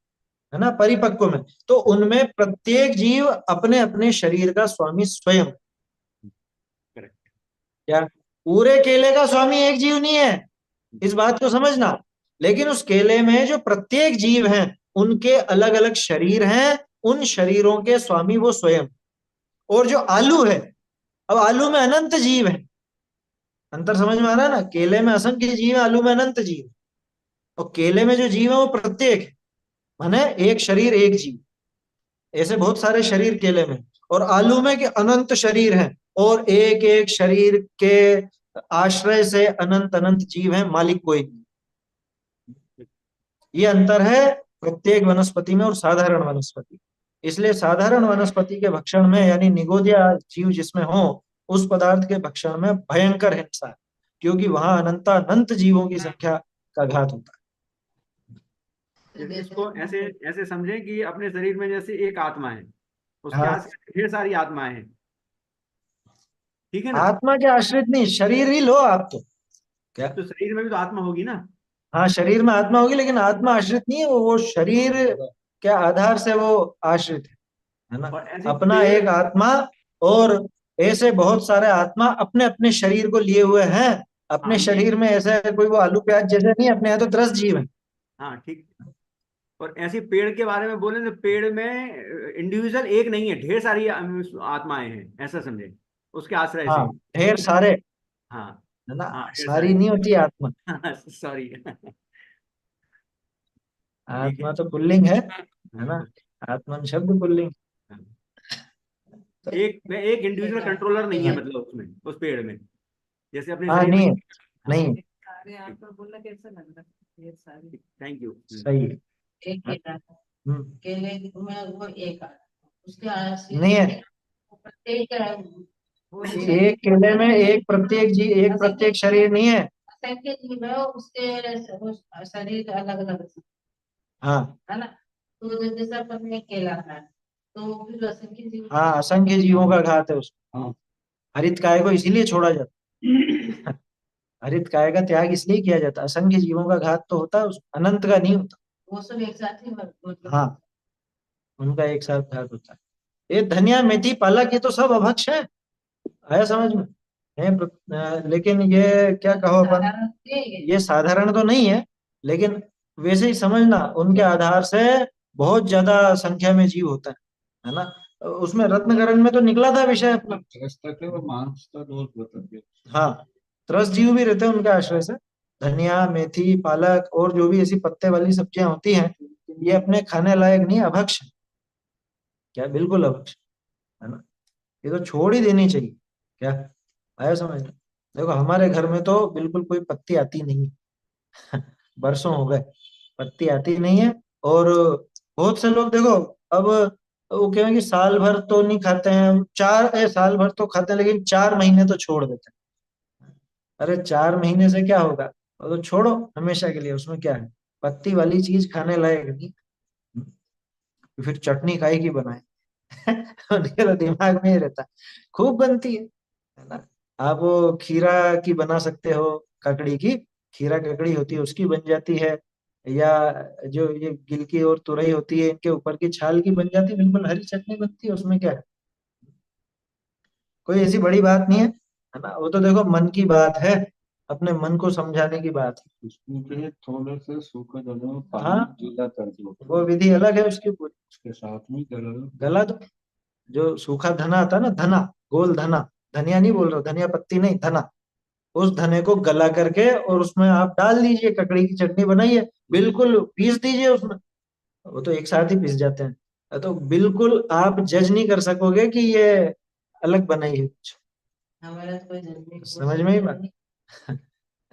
ना, परिपक्व में, तो उनमें प्रत्येक जीव अपने अपने शरीर का स्वामी स्वयं। करेक्ट। क्या? पूरे केले का स्वामी एक जीव नहीं है, इस बात को समझना। लेकिन उस केले में जो प्रत्येक जीव हैं, उनके अलग अलग शरीर हैं, उन शरीरों के स्वामी वो स्वयं। और जो आलू है, अब आलू में अनंत जीव है। अंतर समझ में आ रहा है ना? केले में असंख्य जीव है, आलू में अनंत जीव है। और केले में जो जीव है वो प्रत्येक है, माने एक शरीर एक जीव। ऐसे बहुत सारे शरीर केले में, और आलू में के अनंत शरीर हैं, और एक एक शरीर के आश्रय से अनंत अनंत जीव हैं, मालिक कोई नहीं। ये अंतर है प्रत्येक वनस्पति में और साधारण वनस्पति। इसलिए साधारण वनस्पति के भक्षण में, यानी निगोदिया जीव जिसमें हो, उस पदार्थ के भक्षण में भयंकर हिंसा है, क्योंकि वहां अनंत जीवों की संख्या का घात होता जैसे इसको ऐसे ऐसे समझें कि अपने शरीर में जैसे एक आत्मा है, है। उसके हाँ। आश्रय ढेर सारी आत्माएं हैं। ठीक है ना। आत्मा के आश्रित नहीं, शरीर ही लो आप तो क्या। तो शरीर में भी तो आत्मा होगी ना। हाँ, शरीर में आत्मा होगी, लेकिन आत्मा आश्रित नहीं है, वो शरीर के आधार से वो आश्रित है ना। और ऐसे अपना पेड़। एक आत्मा, और ऐसे बहुत सारे आत्मा अपने अपने शरीर को लिए हुए हैं। हाँ अपने ये। शरीर में ऐसे कोई वो आलू प्याज जैसे नहीं, अपने यहाँ तो 10 जीव है। हाँ ठीक। और ऐसे पेड़ के बारे में बोले तो पेड़ में इंडिविजुअल एक नहीं है, ढेर सारी आत्माएं हैं, ऐसा समझे, उसके आश्रय हाँ, से। ढेर सारे, हाँ। है ना। हाँ ढेर सारी सारी। नहीं होती आत्मा। सॉरी। ठीक आत्मा है। तो पुल्लिंग है ना। हाँ, आत्मन शब्द पुल्लिंग। हाँ। तो एक इंडिविजुअल कंट्रोलर नहीं है, हाँ, मतलब उसमें, उस पेड़ में, जैसे अपने हाँ, शरीर में। नहीं है, हाँ। नहीं है। अरे आपको बोलना कैसा लग रहा है ये सारी। Thank you. सही है। एक केला, हम्म, केले में वो एक आता, उसके आशीष नहीं है। वो प्रत्येक वो जो एक केले में एक प्रत्येक जी, एक प्रत्येक शरीर नहीं है। असंख्य जीव है, उसके शरीर अलग अलग हाँ, है ना। तो जैसे अपन ने केला खाया तो फिर असंख्य जीव। हाँ, असंख्य जीवों का घात है उसको। हाँ। हरित काय को इसीलिए छोड़ा जाता। हरित काय का त्याग इसलिए किया जाता, असंख्य जीवों का घात तो होता है, उस अनंत का नहीं होता। वो सब एक साथ ही मतलब। हाँ, उनका एक साथ घात होता है। ये धनिया मेथी पालक ये तो सब अभक्ष है। आया समझ में है, लेकिन ये क्या कहो अपन, साधारण है ये। ये साधारण तो नहीं है, लेकिन वैसे ही समझना, उनके आधार से बहुत ज्यादा संख्या में जीव होता है ना। उसमें रत्नकरण में तो निकला था विषय अपना। रस्ता के वो मांस का दोष बता दिया। हाँ, 10 जीव भी रहते हैं उनके आश्रय से। धनिया मेथी पालक और जो भी ऐसी पत्ते वाली सब्जियां होती हैं, ये अपने खाने लायक नहीं, अभक्ष है। क्या, बिल्कुल अभक्ष है ना। ये तो छोड़ ही देनी चाहिए क्या। आया समझ में। देखो हमारे घर में तो बिल्कुल कोई पत्ती आती नहीं है। बरसों हो गए, पत्ती आती नहीं है। और बहुत से लोग देखो, अब वो कहेंगे कि साल भर तो नहीं खाते हैं, साल भर तो खाते हैं, लेकिन 4 महीने तो छोड़ देते हैं। अरे 4 महीने से क्या होगा, वो तो छोड़ो हमेशा के लिए, उसमें क्या है। पत्ती वाली चीज खाने लायक नहीं। तो फिर चटनी काहे की बनाए। उनके तो दिमाग में ही रहता है। खूब बनती है ना। आप वो खीरा की बना सकते हो, ककड़ी की, खीरा ककड़ी होती है उसकी बन जाती है। या जो ये गिलकी और तुरई होती है, इनके ऊपर की छाल की बन जाती है, बिल्कुल हरी चटनी बनती है, उसमें क्या है। कोई ऐसी बड़ी बात नहीं है ना। वो तो देखो मन की बात है, अपने मन को समझाने की बात उसमें जो है थोड़ा सा सूखा जगह में है। पानी हाँ, गीला कर दो, वो विधि अलग है उसकी पूरी। उसके साथ में गला दो। गला दो, जो सूखा धना आता है ना, धना, गोल धना, धनिया नहीं बोल रहा, धनिया पत्ती नहीं, धना, उस धने को गला करके और उसमें आप डाल दीजिए, ककड़ी की चटनी बनाइए, बिल्कुल पीस दीजिए उसमें। वो तो एक साथ ही पीस जाते हैं, तो बिल्कुल आप जज नहीं कर सकोगे कि ये अलग बनाई है कुछ। हमारा तो कोई जल्दी समझ में ही बात।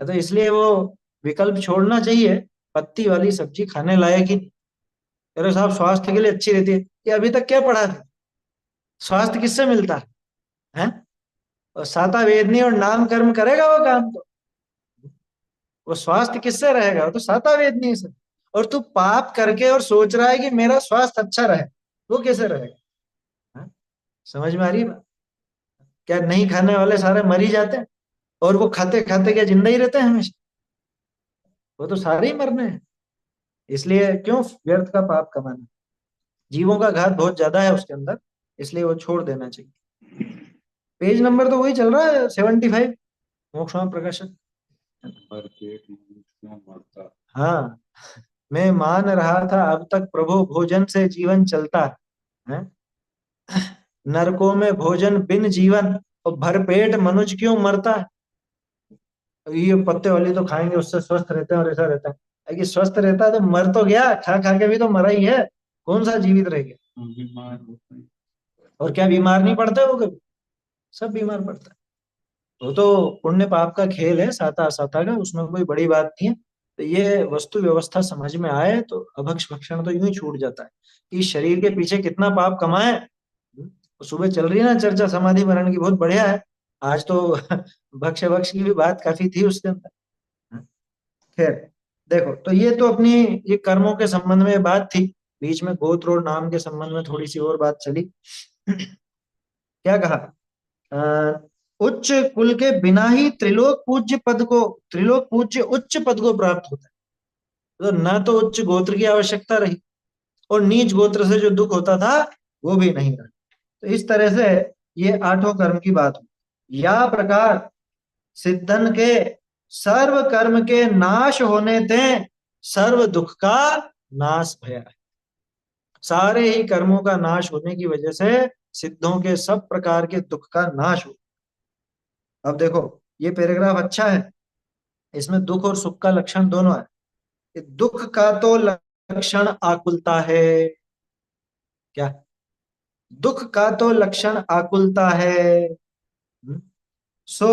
तो इसलिए वो विकल्प छोड़ना चाहिए। पत्ती वाली सब्जी खाने लायक ही नहीं। अरे साहब, स्वास्थ्य के लिए अच्छी रहती है, ये अभी तक क्या पढ़ा था। स्वास्थ्य किससे मिलता है। और साता वेदनी और नाम कर्म करेगा वो काम तो, वो स्वास्थ्य किससे रहेगा, वो तो साता वेदनी से। और तू पाप करके और सोच रहा है कि मेरा स्वास्थ्य अच्छा रहे, वो कैसे रहेगा। हाँ? समझ में आ रही है बात? क्या नहीं खाने वाले सारे मर ही जाते हैं, और वो खाते खाते क्या जिंदा ही रहते हैं हमेशा। वो तो सारे ही मरने हैं। इसलिए क्यों व्यर्थ का पाप कमाना। जीवों का घात बहुत ज्यादा है उसके अंदर, इसलिए वो छोड़ देना चाहिए। पेज नंबर तो वही चल रहा है, 75, मोक्षमा प्रकाशन। पर पेट में मरता। हाँ, मैं मान रहा था अब तक प्रभु भोजन से जीवन चलता है। नरकों में भोजन बिन जीवन, और भरपेट मनुष्य क्यों मरता है। ये पत्ते वाली तो खाएंगे उससे स्वस्थ रहते हैं और ऐसा रहता है कि स्वस्थ रहता है तो मर तो गया, खा खा के भी तो मरा ही है, कौन सा जीवित रह गया। बीमार होता है। और क्या बीमार नहीं पड़ते वो कभी, सब बीमार पड़ता है। वो तो पुण्य पाप का खेल है, साता असाता का, उसमें कोई बड़ी बात नहीं है। तो ये वस्तु व्यवस्था समझ में आए तो अभक्ष भक्षण तो यूं ही छूट जाता है कि शरीर के पीछे कितना पाप कमाए। तो सुबह चल रही है ना चर्चा समाधि मरण की, बहुत बढ़िया है। आज तो भक्ष भक्ष की भी बात काफी थी उसके अंदर। खैर, देखो तो ये तो अपनी, ये कर्मों के संबंध में बात थी। बीच में गोत्र और नाम के संबंध में थोड़ी सी और बात चली। क्या कहा, उच्च कुल के बिना ही त्रिलोक पूज्य उच्च पद को प्राप्त होता है। तो ना तो उच्च गोत्र की आवश्यकता रही और नीच गोत्र से जो दुख होता था वो भी नहीं रहा। तो इस तरह से ये आठों कर्म की बात हुई। या प्रकार सिद्धन के सर्व कर्म के नाश होने ते सर्व दुख का नाश भया है। सारे ही कर्मों का नाश होने की वजह से सिद्धों के सब प्रकार के दुख का नाश हो। अब देखो ये पैराग्राफ अच्छा है, इसमें दुख और सुख का लक्षण दोनों है। कि दुख का तो लक्षण आकुलता है। क्या? दुख का तो लक्षण आकुलता है। सो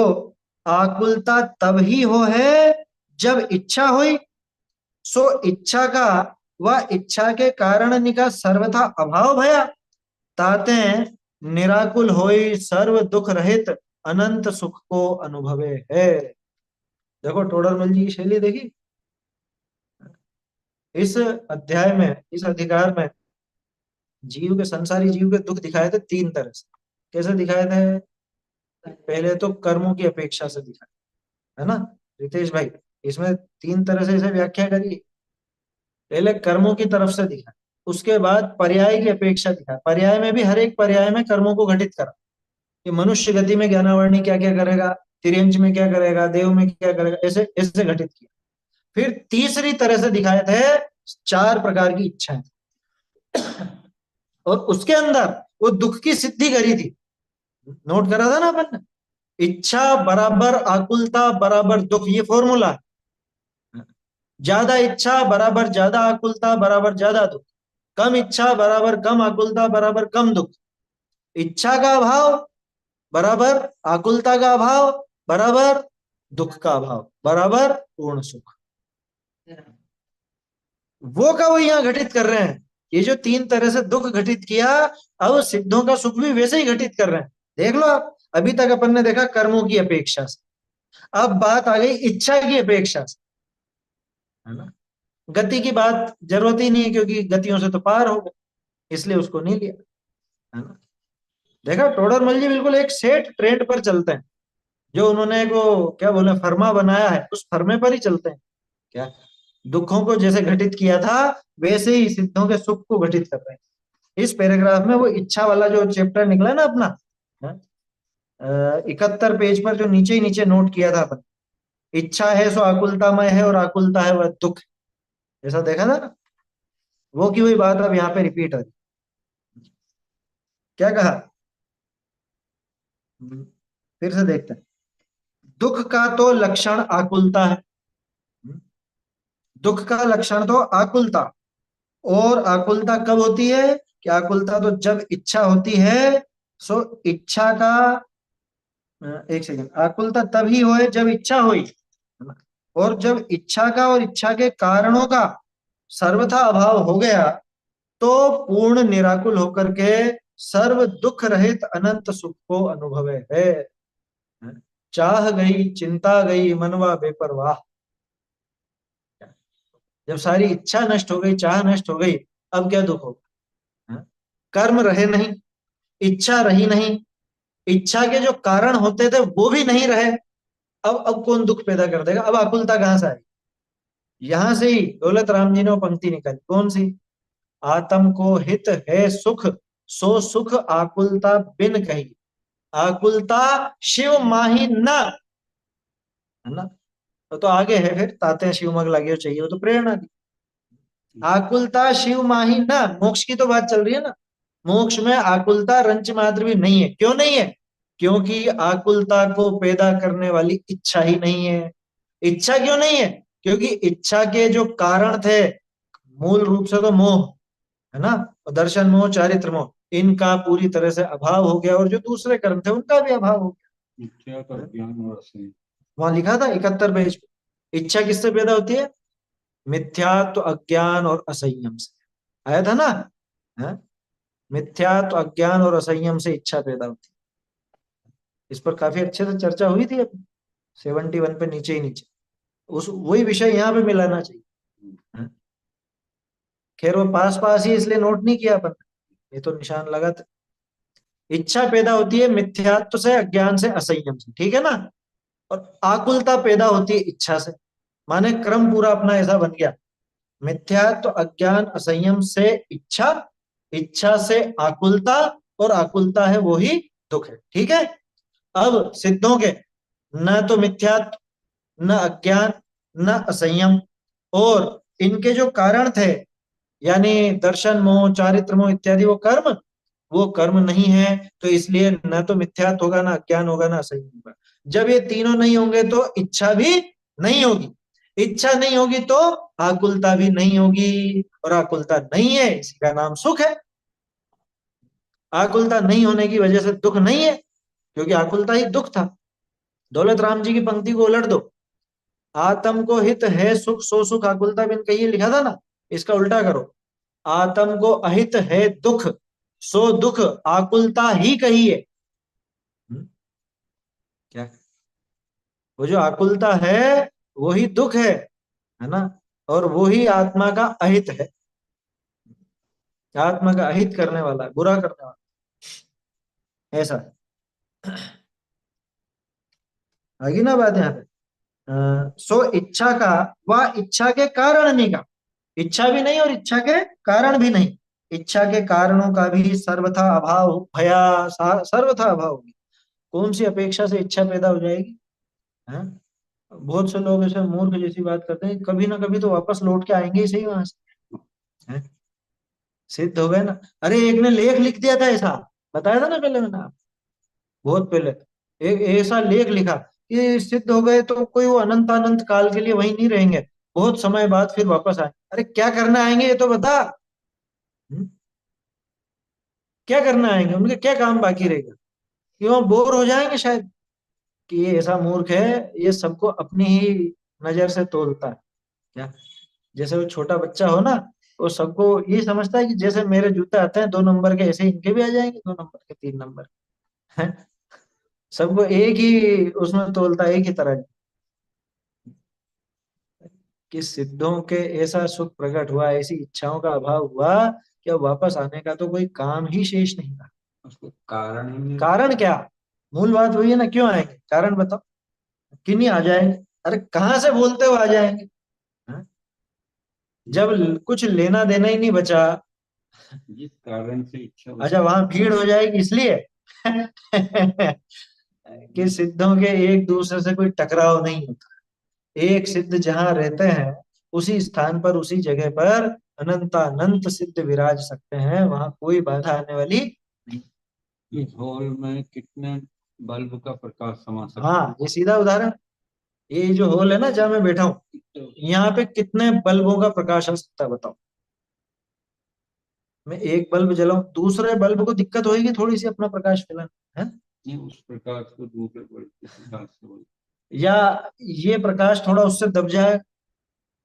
आकुलता तब ही हो है जब इच्छा हुई। सो इच्छा का व इच्छा के कारण निका सर्वथा अभाव भया ताते निराकुल होई सर्व दुख रहित अनंत सुख को अनुभवे है। देखो टोडरमल जी की शैली देखी। इस अध्याय में, इस अधिकार में जीव के, संसारी जीव के दुख दिखाए थे तीन तरह से। कैसे दिखाए थे? पहले तो कर्मों की अपेक्षा से दिखाए, है ना रितेश भाई? इसमें तीन तरह से इसे व्याख्या करिए। पहले कर्मों की तरफ से दिखाए, उसके बाद पर्याय की अपेक्षा दिखाए। पर्याय में भी हर एक पर्याय में कर्मों को घटित करा कि मनुष्य गति में ज्ञानावर्णी क्या क्या करेगा, तिर्यंच में क्या करेगा, देव में क्या करेगा, ऐसे ऐसे घटित किया। फिर तीसरी तरह से दिखाए थे चार प्रकार की इच्छाएं, और उसके अंदर वो दुख की सिद्धि करी थी। नोट करा था ना अपन ने? इच्छा बराबर आकुलता बराबर दुख, ये फॉर्मूला है। ज्यादा इच्छा बराबर ज्यादा आकुलता बराबर ज्यादा दुख, कम इच्छा बराबर कम आकुलता बराबर कम दुख, इच्छा का अभाव बराबर आकुलता का अभाव बराबर दुख का अभाव बराबर पूर्ण सुख। वो का वो यहाँ घटित कर रहे हैं। ये जो तीन तरह से दुख घटित किया, अब सिद्धों का सुख भी वैसे ही घटित कर रहे हैं। देख लो आप, अभी तक अपन ने देखा कर्मों की अपेक्षा से, अब बात आ गई इच्छा की अपेक्षा से, है ना? गति की बात जरूरत ही नहीं है क्योंकि गतियों से तो पार हो गए, इसलिए उसको नहीं लिया, है ना? देखा टोडरमल जी बिल्कुल एक सेट ट्रेंड पर चलते हैं। जो उन्होंने एक वो क्या बोले फर्मा बनाया है, उस फर्मे पर ही चलते हैं। क्या? दुखों को जैसे घटित किया था वैसे ही सिद्धों के सुख को घटित कर रहे हैं। इस पैराग्राफ में वो इच्छा वाला जो चैप्टर निकला ना अपना, 71 पेज पर जो नीचे ही नीचे नोट किया था अपन, इच्छा है सो आकुलतामय है और आकुलता है वह दुख, ऐसा देखा था ना? वो की हुई बात अब यहाँ पे रिपीट हो रही। क्या कहा? फिर से देखते हैं। दुख का तो लक्षण आकुलता है। दुख का लक्षण तो आकुलता, और आकुलता कब होती है? कि आकुलता तो जब इच्छा होती है। सो इच्छा का, एक सेकंड, आकुलता तभी होए जब इच्छा हुई, और जब इच्छा का और इच्छा के कारणों का सर्वथा अभाव हो गया तो पूर्ण निराकुल होकर के सर्व दुख रहित अनंत सुख को अनुभव है। चाह गई चिंता गई मनवा बेपरवाह। जब सारी इच्छा नष्ट हो गई, चाह नष्ट हो गई, अब क्या दुख होगा? कर्म रहे नहीं, इच्छा रही नहीं, इच्छा के जो कारण होते थे वो भी नहीं रहे। अब कौन दुख पैदा कर देगा? अब आकुलता कहां से आएगी? यहां से ही दौलत राम जी ने वो पंक्ति निकाली, कौन सी? आत्म को हित है सुख, सो सुख आकुलता बिन कही, आकुलता शिव माही न, है ना? तो आगे है फिर, ताते शिव मग लगे चाहिए, वो तो प्रेरणा दी। आकुलता शिव माही न, मोक्ष की तो बात चल रही है ना। मोक्ष में आकुलता रंच मात्र भी नहीं है। क्यों नहीं है? क्योंकि आकुलता को पैदा करने वाली इच्छा ही नहीं है। इच्छा क्यों नहीं है? क्योंकि इच्छा के जो कारण थे मूल रूप से तो मोह, है ना, और दर्शन मोह चारित्र मोह, इनका पूरी तरह से अभाव हो गया, और जो दूसरे कर्म थे उनका भी अभाव हो इच्छा का गया। ज्ञान और असंग। वहां लिखा था 71 पेज पे, इच्छा किससे पैदा होती है? मिथ्यात्व अज्ञान और असंयम से। आया था ना? है? मिथ्यात्व अज्ञान और असंयम से इच्छा पैदा होती है। इस पर काफी अच्छे से चर्चा हुई थी अपनी 71 पे, नीचे ही नीचे। उस वही विषय यहाँ पे मिलाना चाहिए। है? खैर वो पास पास ही इसलिए नोट नहीं किया अपन, ये तो निशान लगा था। इच्छा पैदा होती है मिथ्यात्व से, अज्ञान से, असंयम से, ठीक है ना। और आकुलता पैदा होती है इच्छा से। माने क्रम पूरा अपना ऐसा बन गया, मिथ्यात्व, अज्ञान, असंयम से इच्छा, इच्छा से आकुलता, और आकुलता है वो ही दुख है, ठीक है। अब सिद्धों के न तो मिथ्यात्व, न अज्ञान, न असंयम, और इनके जो कारण थे यानी दर्शन मोह, चारित्र मोह इत्यादि, वो कर्म नहीं है, तो इसलिए न तो मिथ्यात्व होगा, ना अज्ञान होगा, ना असंयम होगा। जब ये तीनों नहीं होंगे तो इच्छा भी नहीं होगी, इच्छा नहीं होगी तो आकुलता भी नहीं होगी, और आकुलता नहीं है इसी का नाम सुख है। आकुलता नहीं होने की वजह से दुख नहीं है, क्योंकि आकुलता ही दुख था। दौलत राम जी की पंक्ति को उलट दो, आत्म को हित है सुख सो सुख आकुलता बिन कहिए, लिखा था ना। इसका उल्टा करो, आत्म को अहित है दुख सो दुख आकुलता ही कहिए। क्या, वो जो आकुलता है वो ही दुख है ना, और वो ही आत्मा का अहित है, आत्मा का अहित करने वाला है, बुरा करने वाला ऐसा। आगे ना बात यहाँ पे, सो इच्छा का व इच्छा के कारण नहीं का, इच्छा भी नहीं और इच्छा के कारण भी नहीं, इच्छा के कारणों का भी सर्वथा अभाव भया, सर्वथा अभाव होगी। कौन सी अपेक्षा से इच्छा पैदा हो जाएगी, है? बहुत से लोग ऐसे मूर्ख जैसी बात करते हैं, कभी ना कभी तो वापस लौट के आएंगे ही सही वहां से, है? सिद्ध हो गए ना। अरे एक ने लेख लिख दिया था ऐसा, बताया था ना पहले मैंने आपको, बहुत पहले। एक ऐसा लेख लिखा कि सिद्ध हो गए तो कोई वो अनंत अनंत काल के लिए वहीं नहीं रहेंगे, बहुत समय बाद फिर वापस आए। अरे क्या करना आएंगे ये तो बता। हम्म? क्या करना आएंगे, उनके क्या काम बाकी रहेगा, कि वो बोर हो जाएंगे शायद, कि ये ऐसा मूर्ख है, ये सबको अपनी ही नजर से तोलता है। क्या, जैसे वो छोटा बच्चा हो ना, वो सबको ये समझता है कि जैसे मेरे जूते आते हैं 2 नंबर के, ऐसे इनके भी आ जाएंगे 2 नंबर के, 3 नंबर, है। सबको एक ही उसमें तोलता है, एक ही तरह। कि सिद्धों के ऐसा सुख प्रकट हुआ, ऐसी इच्छाओं का अभाव हुआ कि अब वापस आने का तो कोई काम ही शेष नहीं था। उसको कारण ही नहीं। कारण क्या, मूल बात वही है ना, क्यों आएंगे, कारण बताओ, कि नहीं आ जाएंगे। अरे कहाँ से बोलते हो आ जाएंगे, हाँ? जब कुछ लेना देना ही नहीं बचा। जिस कारण से इच्छा अच्छा, वहां भीड़ हो जाएगी इसलिए कि सिद्धों के एक दूसरे से कोई टकराव नहीं होता। एक सिद्ध जहां रहते हैं उसी स्थान पर, उसी जगह पर अनंतानंत सिद्ध विराज सकते हैं, वहां कोई बाधा आने वाली नहीं। इस हॉल में कितने बल्ब का प्रकाश समा सकता हाँ, ये सीधा उदाहरण, ये जो हॉल है ना जहाँ मैं बैठा हूँ, है? यहाँ पे कितने बल्बों का प्रकाश आ सकता है बताओ। मैं एक बल्ब जलाऊं, दूसरे बल्ब को दिक्कत होगी थोड़ी सी अपना प्रकाश फैलाना, है? ये उस प्रकाश को दूसरे बल्ब के प्रकाश से बोलते या ये प्रकाश थोड़ा उससे दब जाए,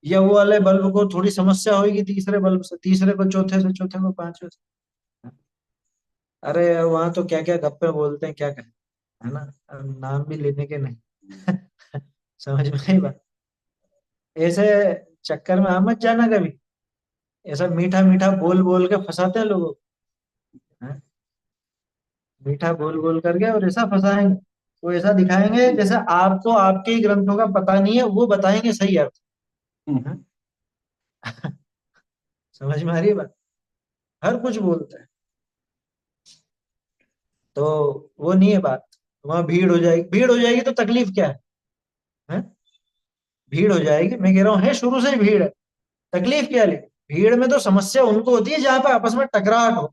या वो वाले बल्ब को थोड़ी समस्या होगी तीसरे बल्ब से, तीसरे को चौथे से, चौथे को पांचवे से। अरे वहां तो क्या क्या गप्पे बोलते हैं, क्या कहें, है ना, अब नाम भी लेने के नहीं समझ में नहीं बात। ऐसे चक्कर में आ मत जाना कभी, ऐसा मीठा मीठा बोल बोल के फंसाते हैं लोगों को, हैं? मीठा बोल बोल करके और ऐसा फंसाएंगे, वो ऐसा दिखाएंगे जैसे आपको आपके ही ग्रंथों का पता नहीं है, वो बताएंगे सही अर्थ, हैं। हैं? समझ में आ रही है बात, हर कुछ बोलते हैं। तो वो नहीं है बात, वहां भीड़ हो जाएगी, भीड़ हो जाएगी तो तकलीफ क्या है, हैं? भीड़ हो जाएगी, मैं कह रहा हूँ है शुरू से ही भीड़ है, तकलीफ क्या है, भीड़ में तो समस्या उनको होती है जहां पे आपस में टकराहट हो,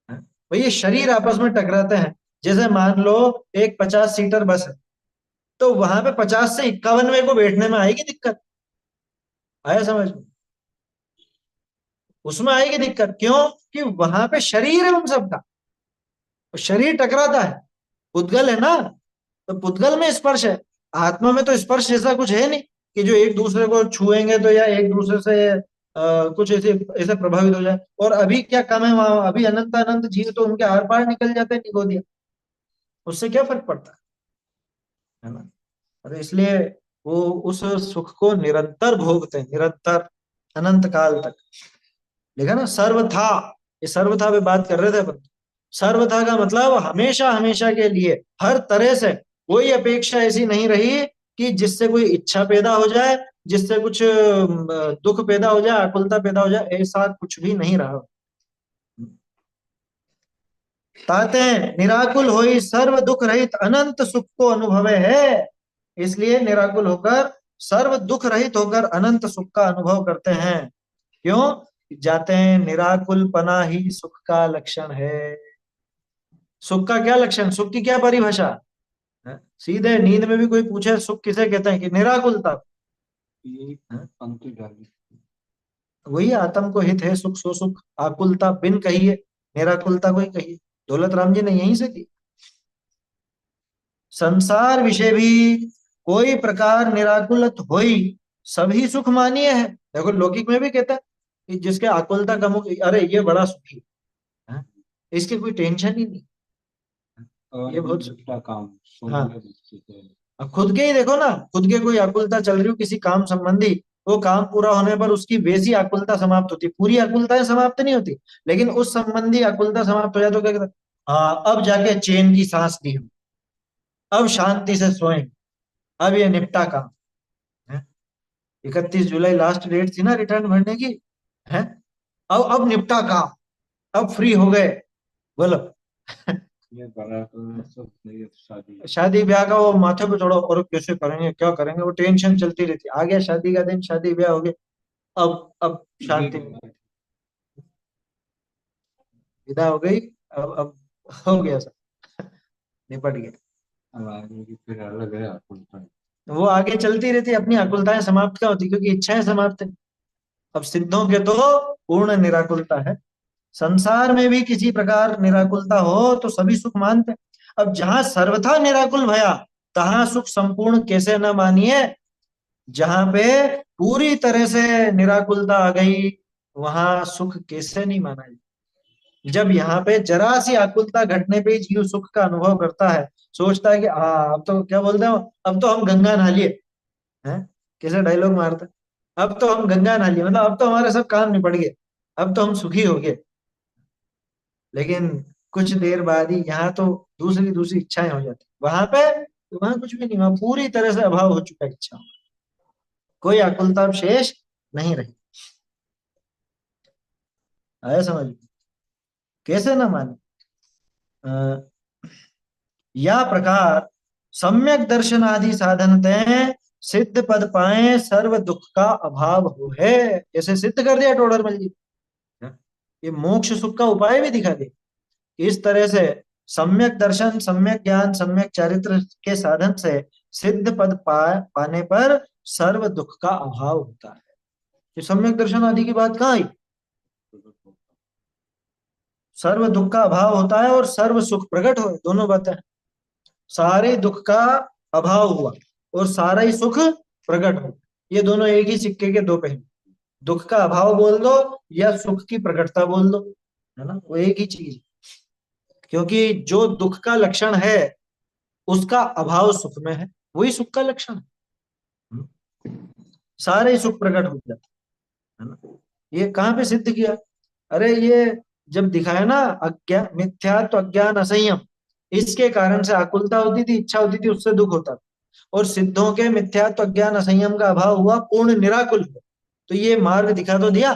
हैं? भाई ये शरीर आपस में टकराते हैं, जैसे मान लो एक 50 सीटर बस है, तो वहां पे 50 से 51वें को बैठने में आएगी दिक्कत, आया समझ में, उसमें आएगी दिक्कत, क्यों, कि वहां पे शरीर है उन सबका, तो शरीर टकराता है, पुद्गल है ना, तो पुद्गल में स्पर्श है, आत्मा में तो स्पर्श जैसा कुछ है नहीं, कि जो एक दूसरे को छुएंगे तो या एक दूसरे से कुछ ऐसे ऐसे प्रभावित हो जाए। और अभी क्या कम है वहां, अभी अनंत अनंत जीव तो उनके आर पार निकल जाते हैं निगोदिया, उससे क्या फर्क पड़ता है ना। और इसलिए वो उस सुख को निरंतर भोगते हैं, निरंतर, अनंत काल तक। देखा ना, सर्वथा, ये सर्वथा पे बात कर रहे थे अपन, सर्वथा का मतलब हमेशा हमेशा के लिए, हर तरह से कोई अपेक्षा ऐसी नहीं रही कि जिससे कोई इच्छा पैदा हो जाए, जिससे कुछ दुख पैदा हो जाए, आकुलता पैदा हो जाए, ऐसा कुछ भी नहीं रहा। ताते निराकुल होई सर्व दुख रहित अनंत सुख को अनुभवे है। इसलिए निराकुल होकर, सर्व दुख रहित होकर अनंत सुख का अनुभव करते हैं। क्यों? जाते हैं, निराकुल पना ही सुख का लक्षण है। सुख का क्या लक्षण, सुख की क्या परिभाषा है? सीधे नींद में भी कोई पूछे सुख किसे कहते हैं, कि निराकुलता। ये पंक्ति डाली। वही आत्म को हित है सुख सो सुख, आकुलता बिन कहिए, निराकुलता को ही कहिए। दौलत राम जी ने यहीं से की। संसार विषय भी कोई प्रकार निराकुलत होई, सभी सुख मानिए है। देखो लौकिक में भी कहता है कि जिसके आकुलता कम हो, अरे ये बड़ा सुखी है, इसकी कोई टेंशन ही नहीं। और ये बहुत दूसरा काम हाँ। सोने का। अब खुद के ही देखो ना, खुद के कोई आकुलता चल रही हो किसी काम संबंधी, वो काम पूरा होने पर उसकी वैसी आकुलता समाप्त होती, पूरी आकुलताएं समाप्त नहीं होती, लेकिन उस संबंधी आकुलता समाप्त हो जाए तो क्या कहता है? हाँ, अब जाके चैन की सांस ली हम, अब शांति से सोए, अब ये निपटा काम है। 31 जुलाई लास्ट डेट थी ना रिटर्न भरने की, है। अब निपटा काम, अब फ्री हो गए, बोलो। ये बड़ा तो सब नहीं है, शादी शादी ब्याह का वो माथे पे चढ़ो, और कैसे करेंगे क्या करेंगे, वो टेंशन चलती रहती। आ गया शादी का दिन, शादी ब्याह हो गया, अब शांति विदा हो गई। अब हो गया सब, निपट गया। अब आगे की फिर अलग है आपको। वो आगे चलती रहती, अपनी आकुलताएं समाप्त क्या होती, क्योंकि इच्छाएं समाप्त है। अब सिद्धों के तो पूर्ण निराकुलता है। संसार में भी किसी प्रकार निराकुलता हो तो सभी सुख मानते। अब जहां सर्वथा निराकुल भया, तहां सुख संपूर्ण कैसे न मानिए। जहां पे पूरी तरह से निराकुलता आ गई, वहां सुख कैसे नहीं माना जाए। जब यहाँ पे जरा सी आकुलता घटने पे ही जीव सुख का अनुभव करता है, सोचता है कि हाँ अब तो क्या बोलते हैं, अब तो हम गंगा नहा लिए हैं, कैसे डायलॉग मारते हैं, अब तो हम गंगा नहा लिए, मतलब अब तो हमारे सब काम निपट गए, अब तो हम सुखी हो गए। लेकिन कुछ देर बाद ही यहाँ तो दूसरी दूसरी इच्छाएं हो जाती, वहां कुछ भी नहीं, वहां पूरी तरह से अभाव हो चुका है इच्छा, कोई आकुलता अब शेष नहीं रही। आया समझ में? कैसे ना माने। अ, या प्रकार सम्यक दर्शन आदि साधनते सिद्ध पद पाए सर्व दुख का अभाव हो है। ऐसे सिद्ध कर दिया टोडरमल जी, ये मोक्ष सुख का उपाय भी दिखा दे। इस तरह से सम्यक दर्शन, सम्यक ज्ञान, सम्यक चारित्र के साधन से सिद्ध पद पाने पर सर्व दुख का अभाव होता है। ये सम्यक दर्शन आदि की बात कहाँ आई? सर्व दुख का अभाव होता है और सर्व सुख प्रकट हो, दोनों बातें। सारे दुख का अभाव हुआ और सारा ही सुख प्रकट हो, ये दोनों एक ही सिक्के के दो पहलू। दुख का अभाव बोल दो या सुख की प्रकटता बोल दो, है ना, वो एक ही चीज। क्योंकि जो दुख का लक्षण है उसका अभाव सुख में है, वही सुख का लक्षण है। सारे ही सुख प्रकट हो जाते, है ना। ये कहाँ पे सिद्ध किया? अरे ये जब दिखाया ना, अज्ञान मिथ्यात्व, अज्ञान, असंयम, इसके कारण से आकुलता होती थी, इच्छा होती थी, उससे दुख होता था। और सिद्धों के मिथ्यात्व, अज्ञान, असंयम का अभाव हुआ, पूर्ण निराकुल हुआ। तो ये मार्ग दिखा तो दिया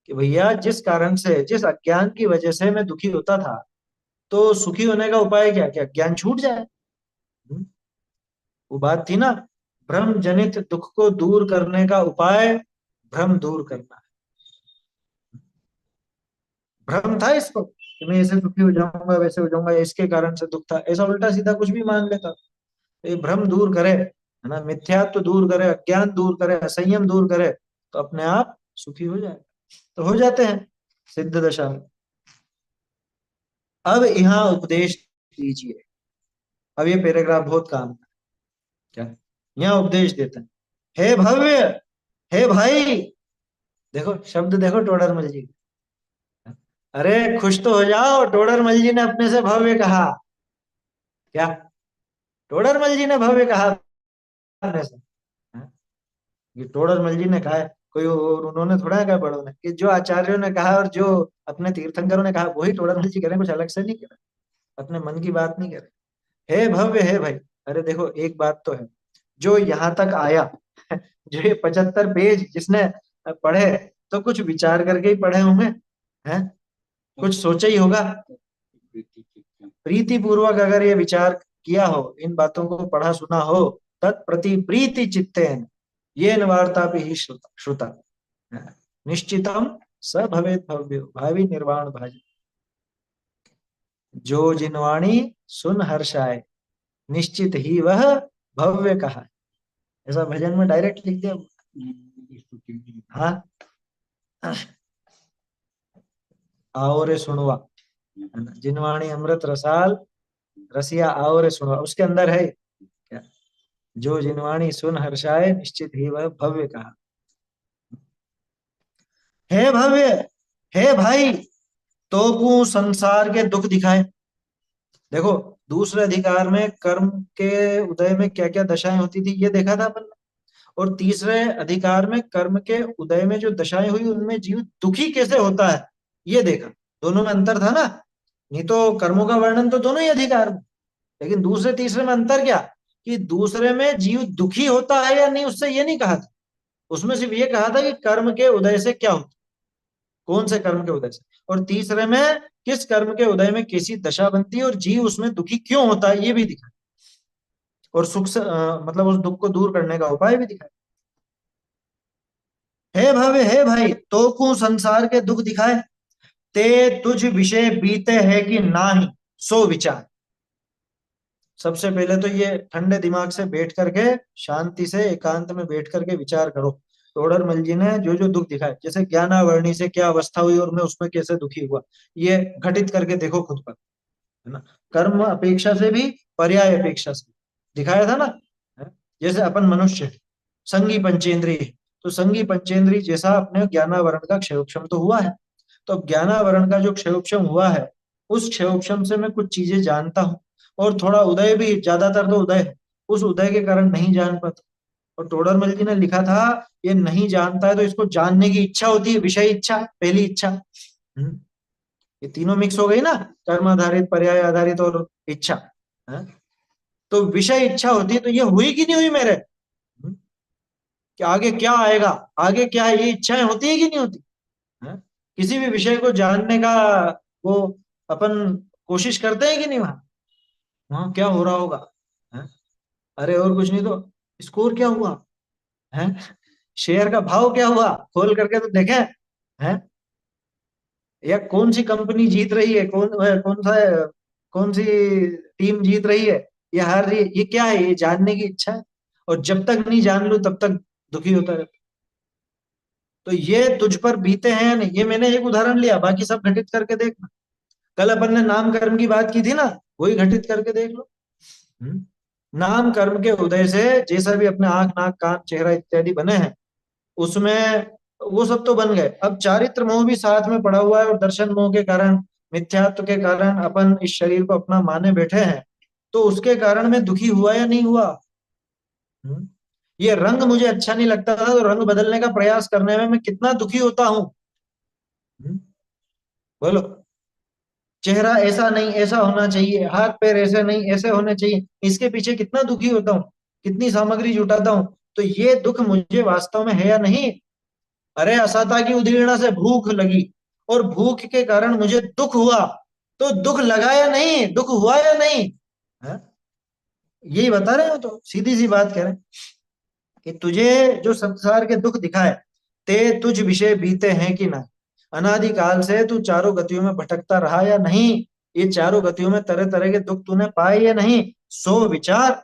कि भैया जिस कारण से, जिस अज्ञान की वजह से मैं दुखी होता था, तो सुखी होने का उपाय क्या, क्या ज्ञान छूट जाए। वो बात थी ना, भ्रम जनित दुख को दूर करने का उपाय भ्रम दूर करना है। भ्रम था इसको कि मैं ऐसे दुखी हो जाऊंगा, वैसे हो जाऊंगा, इसके कारण से दुख था, ऐसा उल्टा सीधा कुछ भी मान लेता। तो ये भ्रम दूर करे, है ना, मिथ्यात्व दूर करे, अज्ञान दूर करे, असंयम दूर करे, तो अपने आप सुखी हो जाए। तो हो जाते हैं सिद्ध दशा में। अब यहाँ उपदेश दीजिए। अब ये पैराग्राफ बहुत काम का है। क्या? यहाँ उपदेश देते हैं, हे भव्य, हे भाई। देखो शब्द देखो टोडरमल जी, अरे खुश तो हो जाओ, टोडरमल जी ने अपने से भव्य कहा। क्या टोडरमल जी ने भव्य कहा अपने से? हाँ? ये टोडरमल जी ने कहा है, कोई और उन्होंने थोड़ा कहा बड़ों ने, कि जो आचार्यों ने कहा और जो अपने तीर्थंकरों ने कहा वही टोडरमल जी करें, कुछ अलग से नहीं करें, अपने मन की बात नहीं करें। हे भव्य हे भाई, अरे देखो एक बात तो है, जो यहाँ तक आया जो ये 75 पेज जिसने पढ़े, तो कुछ विचार करके ही पढ़े होंगे, हैं, कुछ सोचा ही होगा, प्रीति पूर्वक अगर ये विचार किया हो, इन बातों को पढ़ा सुना हो, तत्प्रति प्रीति चित्तेन येन वार्तापि ही श्रुता श्रुता निश्चितम स भवेत् भव्यो भावी निर्वाण भाज, जो जिनवाणी सुन हर्षाए निश्चित ही वह भव्य कहा। ऐसा भजन में डायरेक्ट लिख दिया। हाँ, आओ रे सुनवा, है ना, जिनवाणी अमृत रसाल रसिया आओ रे सुनवा, उसके अंदर है क्या, जो जिनवाणी सुन हर्षाए निश्चित ही वह भव्य कहा। हे भव्य, हे भाई, तो संसार के दुख दिखाए। देखो दूसरे अधिकार में कर्म के उदय में क्या क्या दशाएं होती थी ये देखा था अपन ने, और तीसरे अधिकार में कर्म के उदय में जो दशाएं हुई उनमें जीव दुखी कैसे होता है ये देखा। दोनों में अंतर था ना, नहीं तो कर्मों का वर्णन तो दोनों ही अधिकार में, लेकिन दूसरे तीसरे में अंतर क्या, कि दूसरे में जीव दुखी होता है या नहीं उससे ये नहीं कहा था, उसमें सिर्फ ये कहा था कि कर्म के उदय से क्या होता, कौन से कर्म के उदय से, और तीसरे में किस कर्म के उदय में कैसी दशा बनती है और जीव उसमें दुखी क्यों होता है ये भी दिखाया, और सुख से मतलब उस दुख को दूर करने का उपाय भी दिखाया। हे भवे हे भाई, तो को संसार के दुख दिखाए, ते तुझ विषय बीते है कि नाही सो विचार। सबसे पहले तो ये ठंडे दिमाग से बैठ करके, शांति से एकांत में बैठ करके विचार करो, टोडरमल जी ने जो जो दुख दिखाए, जैसे ज्ञानावरणी से क्या अवस्था हुई और मैं उसमें कैसे दुखी हुआ, ये घटित करके देखो खुद पर, है ना, कर्म अपेक्षा से भी पर्याय अपेक्षा से दिखाया था ना, है? जैसे अपन मनुष्य संगी पंचेंद्रिय, तो संगी पंचेंद्रिय जैसा अपने ज्ञानावरण का क्षयोक्षम तो हुआ है, तो ज्ञानावरण का जो क्षयोक्षम हुआ है उस क्षयोक्षम से मैं कुछ चीजें जानता हूँ, और थोड़ा उदय भी, ज्यादातर तो उदय है, उस उदय के कारण नहीं जान पाता। और टोडरमल जी ने लिखा था ये नहीं जानता है तो इसको जानने की इच्छा होती है, विषय इच्छा, पहली इच्छा। ये तीनों मिक्स हो गई ना, कर्म आधारित, पर्याय आधारित और इच्छा, है? तो विषय इच्छा होती है, तो ये हुई कि नहीं हुई मेरे, कि आगे क्या आएगा, आगे क्या है, ये इच्छाएं होती है कि नहीं होती, है? किसी भी विषय को जानने का वो अपन कोशिश करते हैं कि नहीं, वहां वहां क्या हो रहा होगा, है? अरे और कुछ नहीं तो स्कोर क्या हुआ, है, शेयर का भाव क्या हुआ, खोल करके तो देखें, है, या कौन सी कंपनी जीत रही है, कौन सी टीम जीत रही है, ये हार रही है, ये क्या है, ये जानने की इच्छा है। और जब तक नहीं जान लूं तब तक दुखी होता रहता। तो ये तुझ पर बीते हैं या नहीं, ये मैंने एक उदाहरण लिया, बाकी सब घटित करके देखना। कल अपन ने नाम कर्म की बात की थी ना, वही घटित करके देख लो। नाम कर्म के उदय से जैसा भी अपने आंख नाक कान चेहरा इत्यादि बने हैं, उसमें वो सब तो बन गए, अब चारित्र मोह भी साथ में पड़ा हुआ है, और दर्शन मोह के कारण, मिथ्यात्व के कारण अपन इस शरीर को अपना माने बैठे हैं, तो उसके कारण मैं दुखी हुआ या नहीं हुआ। ये रंग मुझे अच्छा नहीं लगता था, तो रंग बदलने का प्रयास करने में मैं कितना दुखी होता हूँ। बोलो, चेहरा ऐसा नहीं ऐसा होना चाहिए, हाथ पैर ऐसे नहीं ऐसे होने चाहिए, इसके पीछे कितना दुखी होता हूँ, कितनी सामग्री जुटाता हूँ, तो ये दुख मुझे वास्तव में है या नहीं। अरे असता की उदीर्णा से भूख लगी, और भूख के कारण मुझे दुख हुआ, तो दुख लगा या नहीं, दुख हुआ या नहीं, है? यही बता रहे हो, तो सीधी सी बात कह रहे हैं कि तुझे जो संसार के दुख दिखाए, ते तुझ विषय बीते हैं कि नहीं, अनादिकाल से तू चारों गतियों में भटकता रहा या नहीं, ये चारों गतियों में तरह तरह के दुख तूने पाए या नहीं, सो विचार।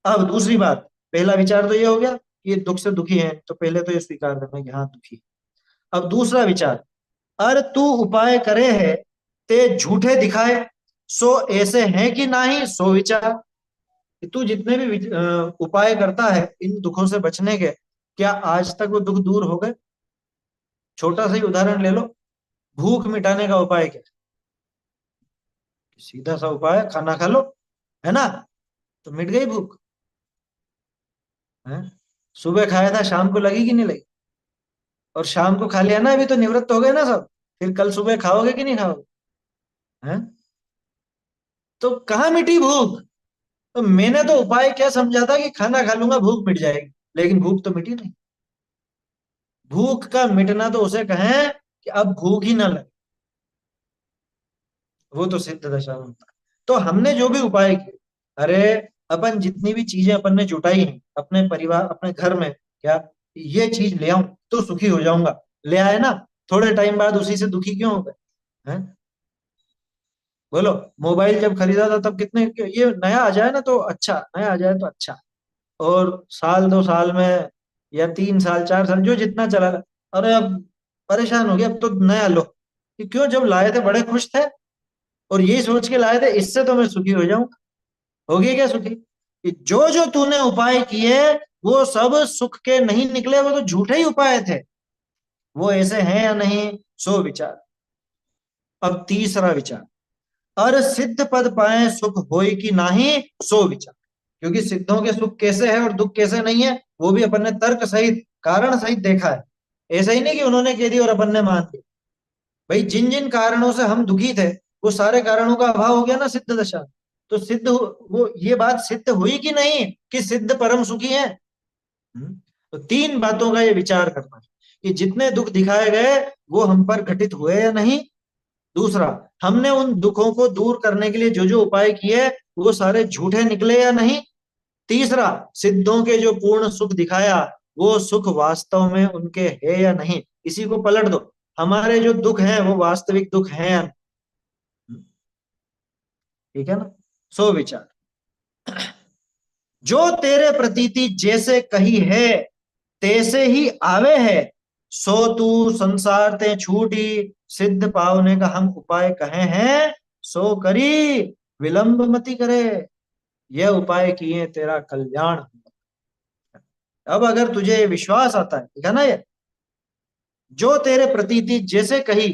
अब दूसरी बात, पहला विचार तो ये हो गया कि ये दुख से दुखी है, तो पहले तो ये स्वीकार करना कि हाँ दुखी है। अब दूसरा विचार, अर तू उपाय करे है ते झूठे दिखाए, सो ऐसे हैं कि नहीं सो विचार। कि तू जितने भी उपाय करता है इन दुखों से बचने के, क्या आज तक वो दुख दूर हो गए। छोटा सा ही उदाहरण ले लो, भूख मिटाने का उपाय क्या है, सीधा सा उपाय, खाना खा लो, है ना, तो मिट गई भूख, है? सुबह खाया था शाम को लगी कि नहीं लगी, और शाम को खा लिया ना, अभी तो निवृत्त हो गए ना सब, फिर कल सुबह खाओगे कि नहीं खाओगे? हैं? तो कहाँ मिटी भूख? तो मैंने तो उपाय क्या समझा था कि खाना खा लूंगा भूख मिट जाएगी, लेकिन भूख तो मिटी नहीं। भूख का मिटना तो उसे कहें कि अब भूख ही ना लगे, वो तो सिद्ध दशा में होता है। तो हमने जो भी उपाय किए, अरे अपन जितनी भी चीजें अपन ने जुटाई हैं अपने परिवार अपने घर में, क्या ये चीज ले आऊं तो सुखी हो जाऊंगा, ले आए ना, थोड़े टाइम बाद उसी से दुखी क्यों हो गए? हैं? बोलो, मोबाइल जब खरीदा था तब कितने, ये नया आ जाए ना तो अच्छा, नया आ जाए तो अच्छा, और साल 2 साल में या 3 साल 4 साल जो जितना चला, अरे अब परेशान हो गया, अब तो नया लो। कि क्यों, जब लाए थे बड़े खुश थे और यही सोच के लाए थे इससे तो मैं सुखी हो जाऊं। हो गया क्या सुखी? कि जो जो तूने उपाय किए वो सब सुख के नहीं निकले, वो तो झूठे ही उपाय थे। वो ऐसे हैं या नहीं, सो विचार। अब तीसरा विचार, अर सिद्ध पद पाए सुख होय कि नाही, सो विचार। क्योंकि सिद्धों के सुख कैसे है और दुख कैसे नहीं है, वो भी अपन ने तर्क सहित कारण सहित देखा है। ऐसा ही नहीं कि उन्होंने कह दी और अपन ने मान ली। भाई जिन जिन कारणों से हम दुखी थे, वो सारे कारणों का अभाव हो गया ना सिद्ध दशा। तो वो ये बात सिद्ध हुई कि नहीं कि सिद्ध परम सुखी है? तो तीन बातों का ये विचार करना है कि जितने दुख दिखाए गए वो हम पर घटित हुए या नहीं। दूसरा, हमने उन दुखों को दूर करने के लिए जो जो उपाय किए वो सारे झूठे निकले या नहीं। तीसरा, सिद्धों के जो पूर्ण सुख दिखाया वो सुख वास्तव में उनके है या नहीं। इसी को पलट दो, हमारे जो दुख हैं वो वास्तविक दुख हैं या नहीं। ठीक है ना? सो विचार, जो तेरे प्रतीति जैसे कही है तैसे ही आवे है, सो तू संसार ते छूटी, सिद्ध पावने का हम उपाय कहे हैं, सो करी विलंब मति करे। यह उपाय किए तेरा कल्याण होगा। अब अगर तुझे विश्वास आता है, ठीक है ना, ये जो तेरे प्रतीति जैसे कही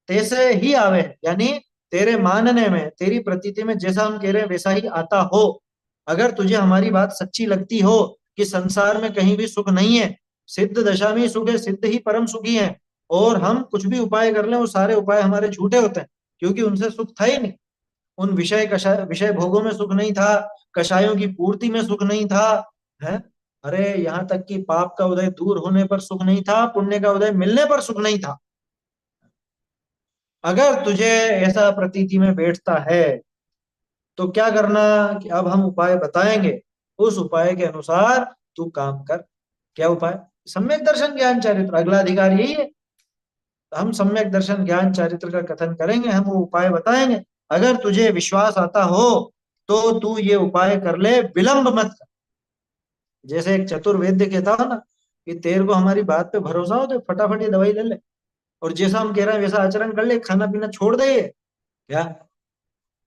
तैसे ही आवे, यानी तेरे मानने में तेरी प्रतीति में जैसा हम कह रहे हैं वैसा ही आता हो। अगर तुझे हमारी बात सच्ची लगती हो कि संसार में कहीं भी सुख नहीं है, सिद्ध दशा में ही सुख है, सिद्ध ही परम सुखी है, और हम कुछ भी उपाय कर लें वो सारे उपाय हमारे झूठे होते हैं, क्योंकि उनसे सुख था ही नहीं। उन विषय भोगों में सुख नहीं था, कषायों की पूर्ति में सुख नहीं था, है। अरे यहाँ तक कि पाप का उदय दूर होने पर सुख नहीं था, पुण्य का उदय मिलने पर सुख नहीं था। अगर तुझे ऐसा प्रतीति में बैठता है तो क्या करना, कि अब हम उपाय बताएंगे, उस उपाय के अनुसार तू काम कर। क्या उपाय? सम्यक दर्शन ज्ञान चारित्र, अगला अधिकार यही है। हम सम्यक दर्शन ज्ञान चारित्र का कथन करेंगे, हम वो उपाय बताएंगे। अगर तुझे विश्वास आता हो तो तू ये उपाय कर ले, विलंब मत कर। जैसे एक चतुर्वेद्य कहता हो ना कि तेरे को हमारी बात पे भरोसा हो तो फटाफट ये दवाई ले ले, और जैसा हम कह रहे हैं वैसा आचरण कर ले, खाना पीना छोड़ दे ये। क्या?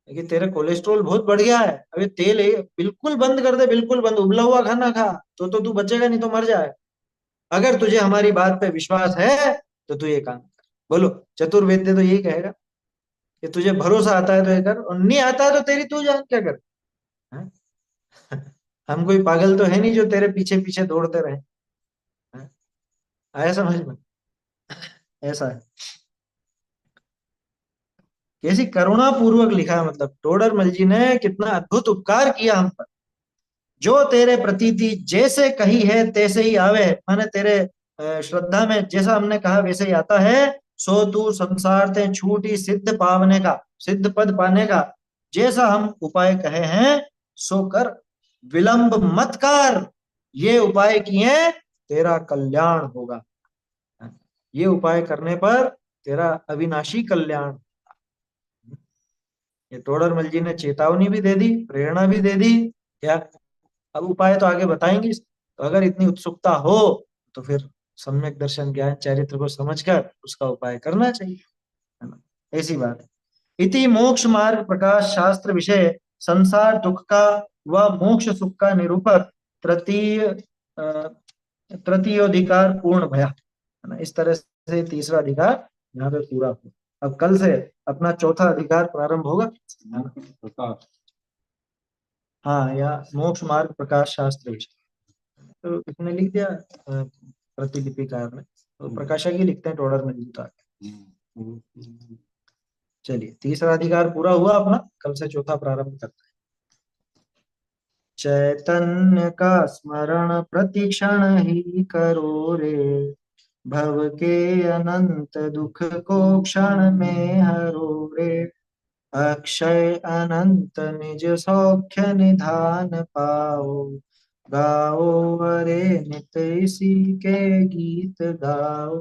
कि तेरे कोलेस्ट्रॉल बहुत बढ़ गया है, अबे तेल है बिल्कुल बंद कर दे, बिल्कुल बंद, उबला हुआ खाना खा, तो तू बचेगा, नहीं तो मर जाए। अगर तुझे हमारी बात पे विश्वास है तो तू ये काम कर। बोलो, चतुर्वेद्य तो यही कहेगा कि तुझे भरोसा आता है तो ये कर, और नहीं आता है तो तेरी तू जान क्या कर। हैं? हम कोई पागल तो है नहीं जो तेरे पीछे पीछे दौड़ते रहे। हैं? आया समझ में? ऐसा है। कैसी करुणा पूर्वक लिखा है, मतलब टोडरमल जी ने कितना अद्भुत उपकार किया हम पर। जो तेरे प्रतीति जैसे कही है तैसे ही आवे, माने तेरे श्रद्धा में जैसा हमने कहा वैसे ही आता है। सो तू संसार ते छूटी, सिद्ध पावने का, सिद्ध पद पाने का जैसा हम उपाय कहे हैं सो कर, विलंब मत कर। ये उपाय किए तेरा कल्याण होगा। ये उपाय करने पर तेरा अविनाशी कल्याण। ये टोडरमल जी ने चेतावनी भी दे दी, प्रेरणा भी दे दी। क्या? अब उपाय तो आगे बताएंगे, तो अगर इतनी उत्सुकता हो तो फिर सम्यक दर्शन ज्ञान चरित्र को समझकर उसका उपाय करना चाहिए, है ना? ऐसी बात है। इति मोक्ष मार्ग प्रकाश शास्त्र विषय, संसार दुख का व मोक्ष सुख का निरूपक तृतीय तृतीयोधिकार पूर्ण भया, है ना? इस तरह से तीसरा अधिकार यहाँ पे पूरा हो। अब कल से अपना चौथा अधिकार प्रारंभ होगा, है ना? प्रकाश। हाँ, या मोक्ष मार्ग प्रकाश शास्त्र विषय, तो इसने लिख दिया प्रतिलिपिकार में। तो प्रकाशक ही लिखते हैं टोडर में जूता। चलिए, तीसरा अधिकार पूरा हुआ अपना, कल से चौथा प्रारंभ करते हैं। चैतन्य का स्मरण प्रतिक्षण ही करो रे, भव के अनंत दुख को क्षण में हरो रे, अक्षय अनंत निज सौख्य निधान पाओ, गाओ अरे नित इसी के गीत गाओ,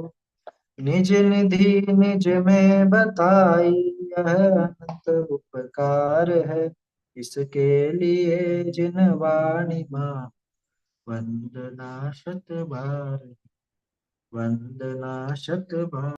निज निधि निज में बताई यह अनंत उपकार है, इसके लिए जिन वाणी माँ वंदना शत बार, वंदना शत बार।